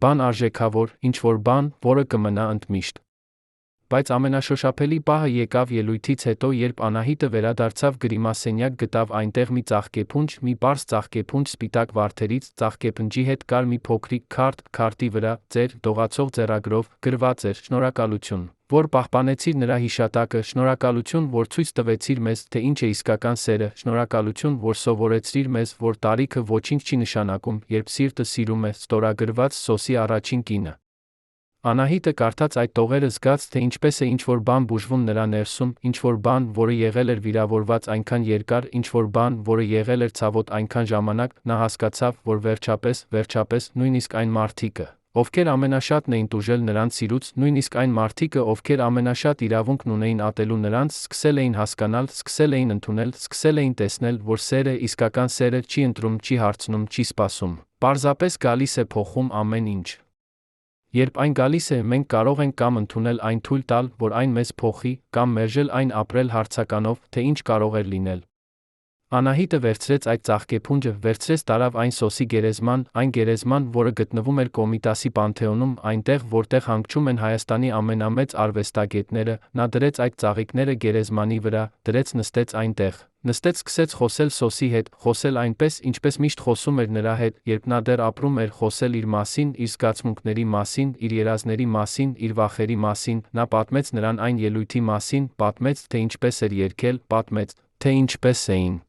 բան արժեքավոր, ինչ-որ բան, որը կմնա ընդմիշտ։ Բայց ամենաշոշափելի պահը եկավ ելույթից հետո, երբ Անահիտը վերադարձավ գրիմասենյակ, գտավ այնտեղ մի ծաղկեփունջ, մի պարզ ծաղկեփունջ սպիտակ վարդերից, ծաղկեփնջի հետ կար մի փոքրիկ քարտ, քարտի վրա, ծեր, դողացող ձեռագրով, գրված էր. «Շնորհակալություն, որ պահպանեցիր նրա հիշատակը, շնորհակալություն, որ ցույց տվեցիր մեզ, թե ինչ է իսկական սերը, շնորհակալություն, որ սովորեցրիր մեզ, որ տարիքը ոչինչ չի նշանակում, երբ սիրտը սիրում է», ստորագրված Սոսի առաջին կինը։ Անահիտը կարդաց այդ տողերը, զգաց, թե ինչպես է ինչ-որ բան բուժվում նրա ներսում, ինչ-որ բան, որը եղել էր վիրավորված այնքան երկար, ինչ-որ բան, որը եղել էր ցավոտ այնքան ժամանակ, նա հասկացավ, որ վերջապես, նույնիսկ այն մարդիկը, ովքեր ամենաշատն էին տուժել նրանց սիրուց, նույնիսկ այն մարդիկը, ովքեր ամենաշատ իրավունքն ունեին ատելու նրանց, սկսել էին հասկանալ, սկսել էին ընդունել, սկսել էին տեսնել, որ սերը, իսկական սերը չի ընտրում, չի հարցնում, չի սպասում, պարզապես գալիս է, փոխում ամեն ինչ։ Երբ այն գալիս է, մենք կարող ենք կամ ընդունել այն, թույլ տալ, որ այն մեզ փոխի, կամ մերժել այն, ապրել հարցականով, թե ինչ կարող էր լինել։ Անահիտը վերցրեց այդ ծաղկեփունջը, վերցրեց, տարավ այն Սոսի գերեզման, այն գերեզման, որը գտնվում էր Կոմիտասի Պանթեոնում, այնտեղ, որտեղ հանգչում են Հայաստանի ամենամեծ արվեստագետները, նա դրեց այդ ծաղիկները գերեզմանի վրա, դրեց, նստեց այնտեղ, նստեց, սկսեց խոսել Սոսի հետ, խոսել այնպես, ինչպես միշտ խոսում էր նրա հետ, երբ նա դեռ ապրում էր, խոսել իր մասին, իր զգացմունքների մասին, իր երազների մասին, իր վախերի մասին, նա պատմեց նրան այն ելույթի մասին, պատմեց, թե ինչպես էր երգել, պատմեց, թե ինչպես էին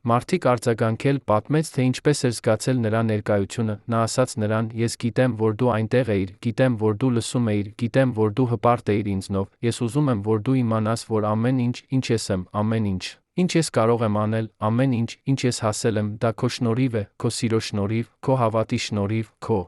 մարդիկ արձագանքել, պատմեց, թե ինչպես էր զգացել նրա ներկայությունը, նա ասաց նրան. «Ես գիտեմ, որ դու այնտեղ էիր, գիտեմ, որ դու լսում էիր, գիտեմ, որ դու հպարտ էիր ինձնով, ես ուզում եմ, որ դու իմանաս, որ ամեն ինչ, ինչ ես եմ, ամեն ինչ, ինչ ես կարող եմ անել, ամեն ինչ, ինչ ես հասել եմ, դա քո շնորհիվ է, քո սիրո շնորհիվ, քո հավատի շնորհիվ, քո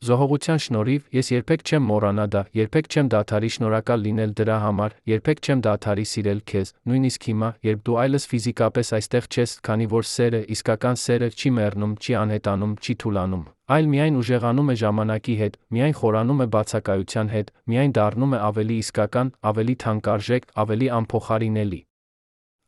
զոհողության շնորհիվ, ես երբեք չեմ մոռանա դա, երբեք չեմ դադարի շնորհակալ լինել դրա համար, երբեք չեմ դադարի սիրել քեզ, նույնիսկ հիմա, երբ դու այլևս ֆիզիկապես այստեղ չես, քանի որ սերը, իսկական սերը չի մեռնում, չի անհետանում, չի թուլանում, այլ միայն ուժեղանում է ժամանակի հետ, միայն խորանում է բացակայության հետ, միայն դառնում է ավելի իսկական, ավելի թանկարժեք, ավելի անփոխարինելի։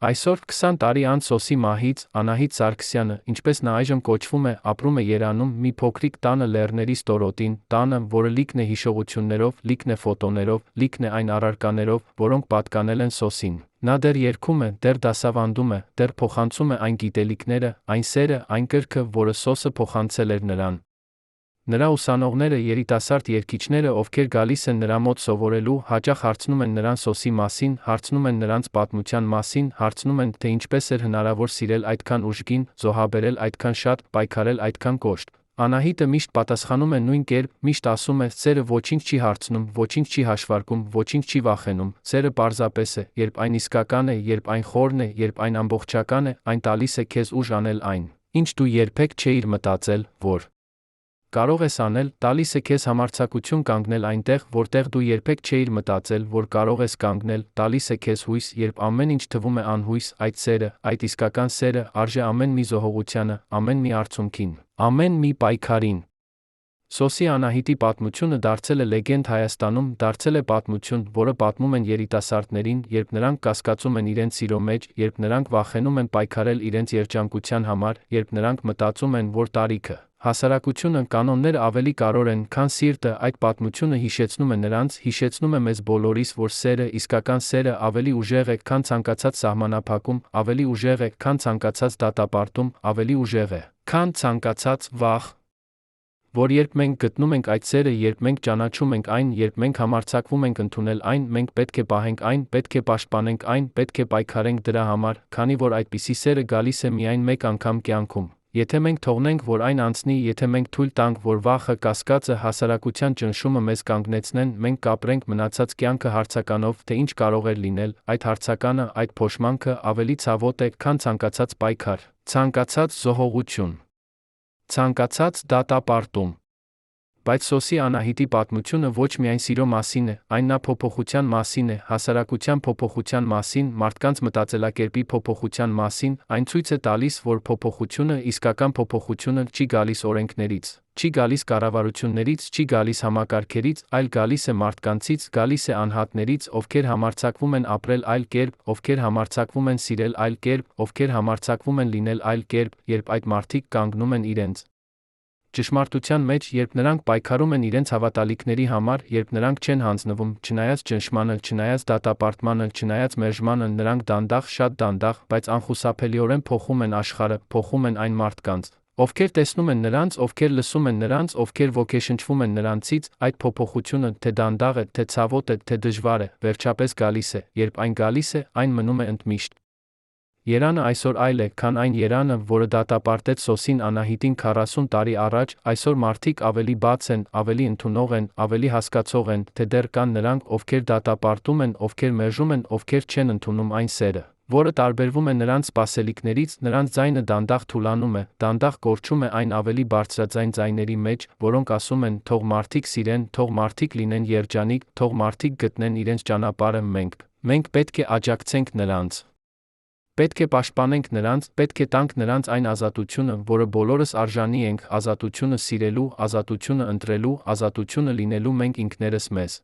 Այսօր 20 տարի անց Սոսի մահից Անահիտ Սարգսյանը, ինչպես նա այժմ կոչվում է, ապրում է Երանում մի փոքրիկ տանը լեռների ստորոտին, տանը, որը լիքն է հիշողություններով, լիքն է ֆոտոներով, լիքն է այն առարկաներով, որոնք պատկանել են Սոսին։ Նա դեռ երգում է, դեռ դասավանդում է, դեռ փոխանցում է այն գիտելիքները, այն սերը, այն կրքը, որը Սոսը փոխանցել էր նրան։ Նրա ուսանողները, երիտասարդ երգիչները, ովքեր գալիս են նրա մոտ սովորելու, հաճախ հարցնում են նրան Սոսի մասին, հարցնում են նրանց պատմության մասին, հարցնում են, թե ինչպես էր հնարավոր սիրել այդքան ուժգին, զոհաբերել այդքան շատ, պայքարել այդքան կոշտ։ Անահիտը միշտ պատասխանում է նույն կերպ, միշտ ասում է, սերը ոչինչ չի հարցնում, ոչինչ չի հաշվարկում, ոչինչ չի վախենում, սերը պարզապես է, երբ այն իսկական է, երբ այն խորն է, երբ այն ամբողջական է, այն տալիս է քեզ ուժ անել այն, ինչ դու երբեք չէիր մտածել, որ կարող ես անել, տալիս է քեզ համարձակություն կանգնել այնտեղ, որտեղ դու երբեք չէիր մտածել, որ կարող ես կանգնել, տալիս է քեզ հույս, երբ ամեն ինչ թվում է անհույս, այդ սերը, այդ իսկական սերը, արժե ամեն մի զոհողությանը, ամեն մի արցունքին, ամեն մի պայքարին։ Սոսի Անահիտի պատմությունը դարձել է լեգենդ Հայաստանում, դարձել է պատմություն, որը պատմում են երիտասարդներին, երբ նրանք կասկածում են իրենց սիրո մեջ, երբ նրանք վախենում են պայքարել իրենց երջանկության համար, երբ նրանք մտածում են, որ տարիքը, հասարակությունը, կանոնները ավելի կարևոր են, քան սիրտը, այդ պատմությունը հիշեցնում է նրանց, հիշեցնում է մեզ բոլորիս, որ սերը, իսկական սերը ավելի ուժեղ է, քան ցանկացած սահմանափակում, ավելի ուժեղ է, քան ցանկացած դատապարտում, ավելի ուժեղ է, քան ցանկացած վախ, որ երբ մենք գտնում ենք այդ սերը, երբ մենք ճանաչում ենք այն, երբ մենք համարձակվում ենք ընդունել այն, մենք պետք է պահենք այն, պետք է պաշտպանենք այն, պետք է պայքարենք դրա համար, քանի որ այդպիսի սերը գալիս է միայն մեկ անգամ կյանքում։ Եթե մենք թողնենք, որ այն անցնի, եթե մենք թույլ տանք, որ վախը, կասկածը, հասարակության ճնշումը մեզ կանգնեցնեն, մենք կապրենք մնացած կյանքը հարցականով, թե ինչ կարող էր լինել, այդ հարցականը, այդ փոշմանքը ավելի ցավոտ է, քան ցանկացած պայքար, ցանկացած զոհողություն, ցանկացած դատապարտում։ Բայց Սոսի Անահիտի պատմությունը ոչ միայն սիրո մասին է, այն նա փոփոխության մասին է, հասարակության փոփոխության մասին, մարդկանց մտածելակերպի փոփոխության մասին, այն ցույց է տալիս, որ փոփոխությունը, իսկական փոփոխությունը չի գալիս օրենքներից, չի գալիս կառավարություններից, չի գալիս համակարգերից, այլ գալիս է մարդկանցից, գալիս է անհատներից, ովքեր համարձակվում են ապրել այլ կերպ, ովքեր համարձակվում են սիրել այլ կերպ, ովքեր համարձակվում են լինել այլ կերպ, երբ այդ մարդիկ կանգնում են իրենց ճշմարտության մեջ, երբ նրանք պայքարում են իրենց հավատալիքների համար, երբ նրանք չեն հանձնվում, չնայած ճնշմանը, չնայած դատապարտմանը, չնայած մերժմանը, նրանք դանդաղ, շատ դանդաղ, բայց անխուսափելիորեն փոխում են աշխարհը, փոխում են այն մարդկանց, ովքեր տեսնում են նրանց, ովքեր լսում են նրանց, ովքեր ոգեշնչվում են նրանցից, այդ փոփոխությունը, թե դանդաղ է, թե ցավոտ է, թե դժվար է, վերջապես գալիս է, երբ այն գալիս է, այն մնում է ընդմիշտ։ Երանը այսօր այլ է, քան այն Երանը, որը դատապարտեց Սոսին Անահիտին 40 տարի առաջ, այսօր մարդիկ ավելի բաց են, ավելի ընդունող են, ավելի հասկացող են, թե դեռ կան նրանք, ովքեր դատապարտում են, ովքեր մերժում են, ովքեր չեն ընդունում այն սերը, որը տարբերվում է նրանց սպասելիքներից, նրանց ձայնը դանդաղ թուլանում է, դանդաղ կորչում է այն ավելի բարձրաձայն ձայների մեջ, որոնք ասում են՝ թող մարդիկ սիրեն, թող մարդիկ լինեն երջանիկ, թող մարդիկ գտնեն իրենց ճանապարհը, մենք պետք է աջակցենք նրանց։ Պետք է պաշտպանենք նրանց, պետք է տանք նրանց այն ազատությունը, որը բոլորս արժանի ենք, ազատությունը սիրելու, ազատությունը ընտրելու, ազատությունը լինելու մենք ինքներս մեզ։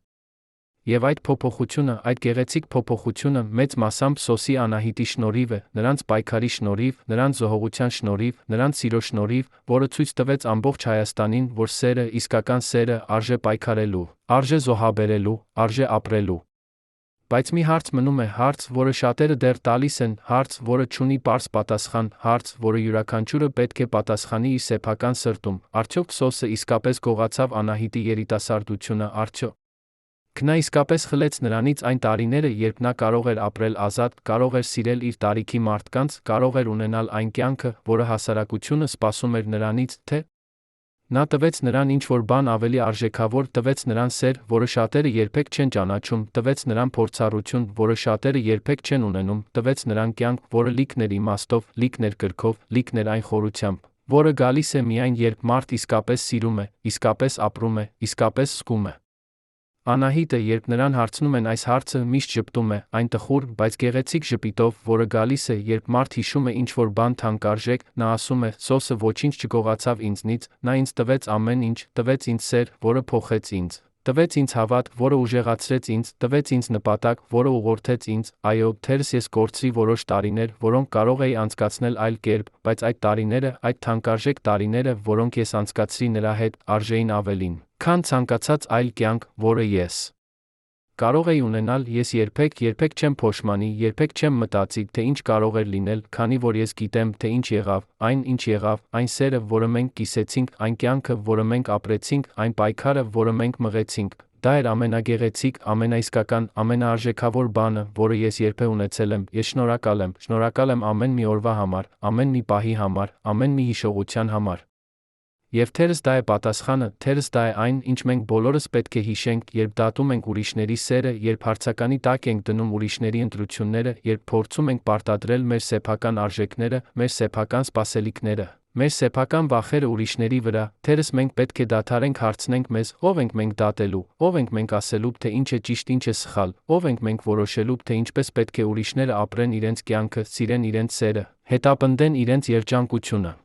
Եվ այդ փոփոխությունը, այդ գեղեցիկ փոփոխությունը մեծ մասամբ Սոսի Անահիտի շնորհիվ է, նրանց պայքարի շնորհիվ, նրանց զոհողության շնորհիվ, նրանց սիրո շնորհիվ, որը ցույց տվեց ամբողջ Հայաստանին, որ սերը, իսկական սերը, արժե պայքարելու, արժե զոհաբերելու, արժե ապրելու։ Բայց մի հարց մնում է, հարց, որը շատերը դեռ տալիս են, հարց, որը չունի պարզ պատասխան, հարց, որը յուրաքանչյուրը պետք է պատասխանի իր սեփական սրտում, արդյոք Սոսը իսկապես գողացավ Անահիտի երիտասարդությունը, արդյոք նա իսկապես խլեց նրանից այն տարիները, երբ նա կարող էր ապրել ազատ, կարող էր սիրել իր տարիքի մարդկանց, կարող էր ունենալ այն կյանքը, որը հասարակությունը սպասում էր նրանից, թե նա տվեց նրան ինչ-որ բան ավելի արժեքավոր, տվեց նրան սեր, որը շատերը երբեք չեն ճանաչում, տվեց նրան փորձառություն, որը շատերը երբեք չեն ունենում, տվեց նրան կյանք, որը լիքն էր իմաստով, լիքն էր կրքով, լիքն էր այն խորությամբ, որը գալիս է միայն երբ մարդ իսկապես սիրում է, իսկապես ապրում է, իսկապես զգում է։ Անահիտը, երբ նրան հարցնում են այս հարցը, միշտ ժպտում է, այն տխուր, բայց գեղեցիկ ժպիտով, որը գալիս է, երբ մարդ հիշում է ինչ-որ բան թանկարժեք, նա ասում է՝ Սոսը ոչինչ չգողացավ ինձնից, նա ինձ տվեց ամեն ինչ, տվեց ինձ սեր, որը փոխեց ինձ, Տվեց ինձ հավատ, որը ուժեղացրեց ինձ, տվեց ինձ նպատակ, որը ուղղորդեց ինձ, այո, թերս ես կորցրի որոշ տարիներ, որոնք կարող էի անցկացնել այլ կերպ, բայց այդ տարիները, այդ թանկարժեք տարիները, որոնք ես անցկացրի նրա հետ, արժեին ավելին, քան ցանկացած այլ կյանք, որը ես կարող էի ունենալ, ես երբեք չեմ փոշմանի, երբեք չեմ մտածի, թե ինչ կարող էր լինել, քանի որ ես գիտեմ, թե ինչ եղավ, ինչ եղավ, այն սերը, որը մենք կիսեցինք, այն կյանքը, որը մենք ապրեցինք, այն պայքարը, որը մենք մղեցինք, դա էր ամենագեղեցիկ, ամենաիսկական, ամենաարժեքավոր բանը, որը ես երբեք ունեցել եմ, ես շնորհակալ եմ ամեն մի օրվա համար, ամեն մի պահի համար, ամեն մի հիշողության համար։ Եվ թերս դա է պատասխանը, թերս դա է այն, ինչ մենք բոլորս պետք է հիշենք, երբ դատում ենք ուրիշների սերը, երբ հարցականի տակ ենք դնում ուրիշների ընտրությունները, երբ փորձում ենք պարտադրել մեր սեփական արժեքները, մեր սեփական սպասելիքները, մեր սեփական վախերը ուրիշների վրա, թերս մենք պետք է դադարենք հարցնենք մեզ, ով ենք մենք դատելու, ով ենք մենք ասելու, թե ինչ է ճիշտ, ինչ է սխալ, ով ենք մենք որոշելու, թե ինչպես պետք է ուրիշները ապրեն իրենց կյանքը, սիրեն իրենց սերը, հետապնդեն իրենց երջանկությունը։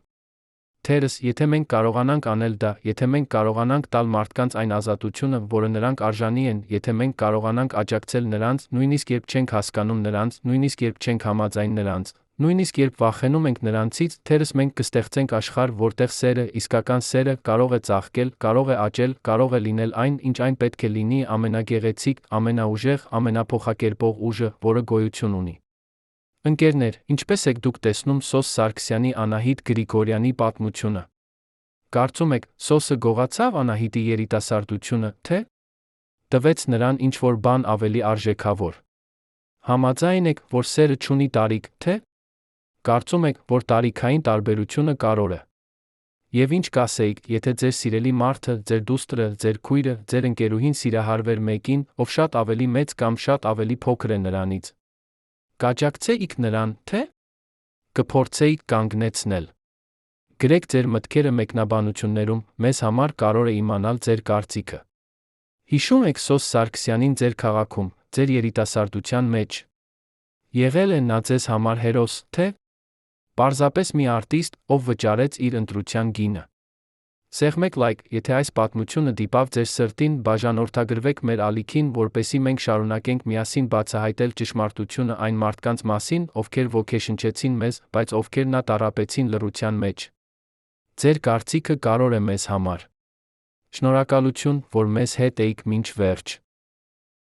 Թերս, եթե մենք կարողանանք անել դա, եթե մենք կարողանանք տալ մարդկանց այն ազատությունը, որը նրանք արժանի են, եթե մենք կարողանանք աջակցել նրանց, նույնիսկ երբ չենք հասկանում նրանց, նույնիսկ երբ չենք համաձայն նրանց, նույնիսկ երբ վախենում ենք նրանցից, թերս մենք կստեղծենք աշխարհ, որտեղ սերը, իսկական սերը, կարող է ծաղկել, կարող է աճել, կարող է լինել այն, ինչ այն պետք է լինի, ամենագեղեցիկ, ամենաուժեղ, ամենափոխակերպող ուժը, որը գոյություն ունի։ Ընկերներ, ինչպես եք դուք տեսնում Սոս Սարգսյանի Անահիտ Գրիգորյանի պատմությունը։ Կարծում եք, Սոսը գողացավ Անահիտի երիտասարդությունը, թե տվեց նրան ինչ-որ բան ավելի արժեքավոր։ Համաձայն եք, որ սերը չունի տարիք, թե կարծում եք, որ տարիքային տարբերությունը կարևոր է։ Եվ ինչ կասեիք, եթե ձեր սիրելի մարդը, ձեր դուստրը, ձեր քույրը, ձեր ընկերուհին սիրահարվեր մեկին, ով շատ ավելի մեծ կամ շատ ավելի փոքր է նրանից։ Կաջակցեիք նրան, թե կփորձեիք կանգնեցնել։ Գրեք ձեր մտքերը մեկնաբանություններում, մեզ համար կարևոր է իմանալ ձեր կարծիքը։ Հիշում եք Սոս Սարգսյանին ձեր քաղաքում, ձեր երիտասարդության մեջ։ Եղել է նա ձեզ համար հերոս, թե պարզապես մի արտիստ, ով վճարեց իր ընտրության գինը։ Սեղմեք լայք, եթե այս պատմությունը դիպավ ձեր սրտին, բաժանորդագրվեք մեր ալիքին, որպեսզի մենք շարունակենք միասին բացահայտել ճշմարտությունը այն մարդկանց մասին, ովքեր ոգեշնչեցին մեզ, բայց ովքեր նա տառապեցին լռության մեջ։ Ձեր կարծիքը կարևոր է մեզ համար։ Շնորհակալություն, որ մեզ հետ էիք մինչ վերջ։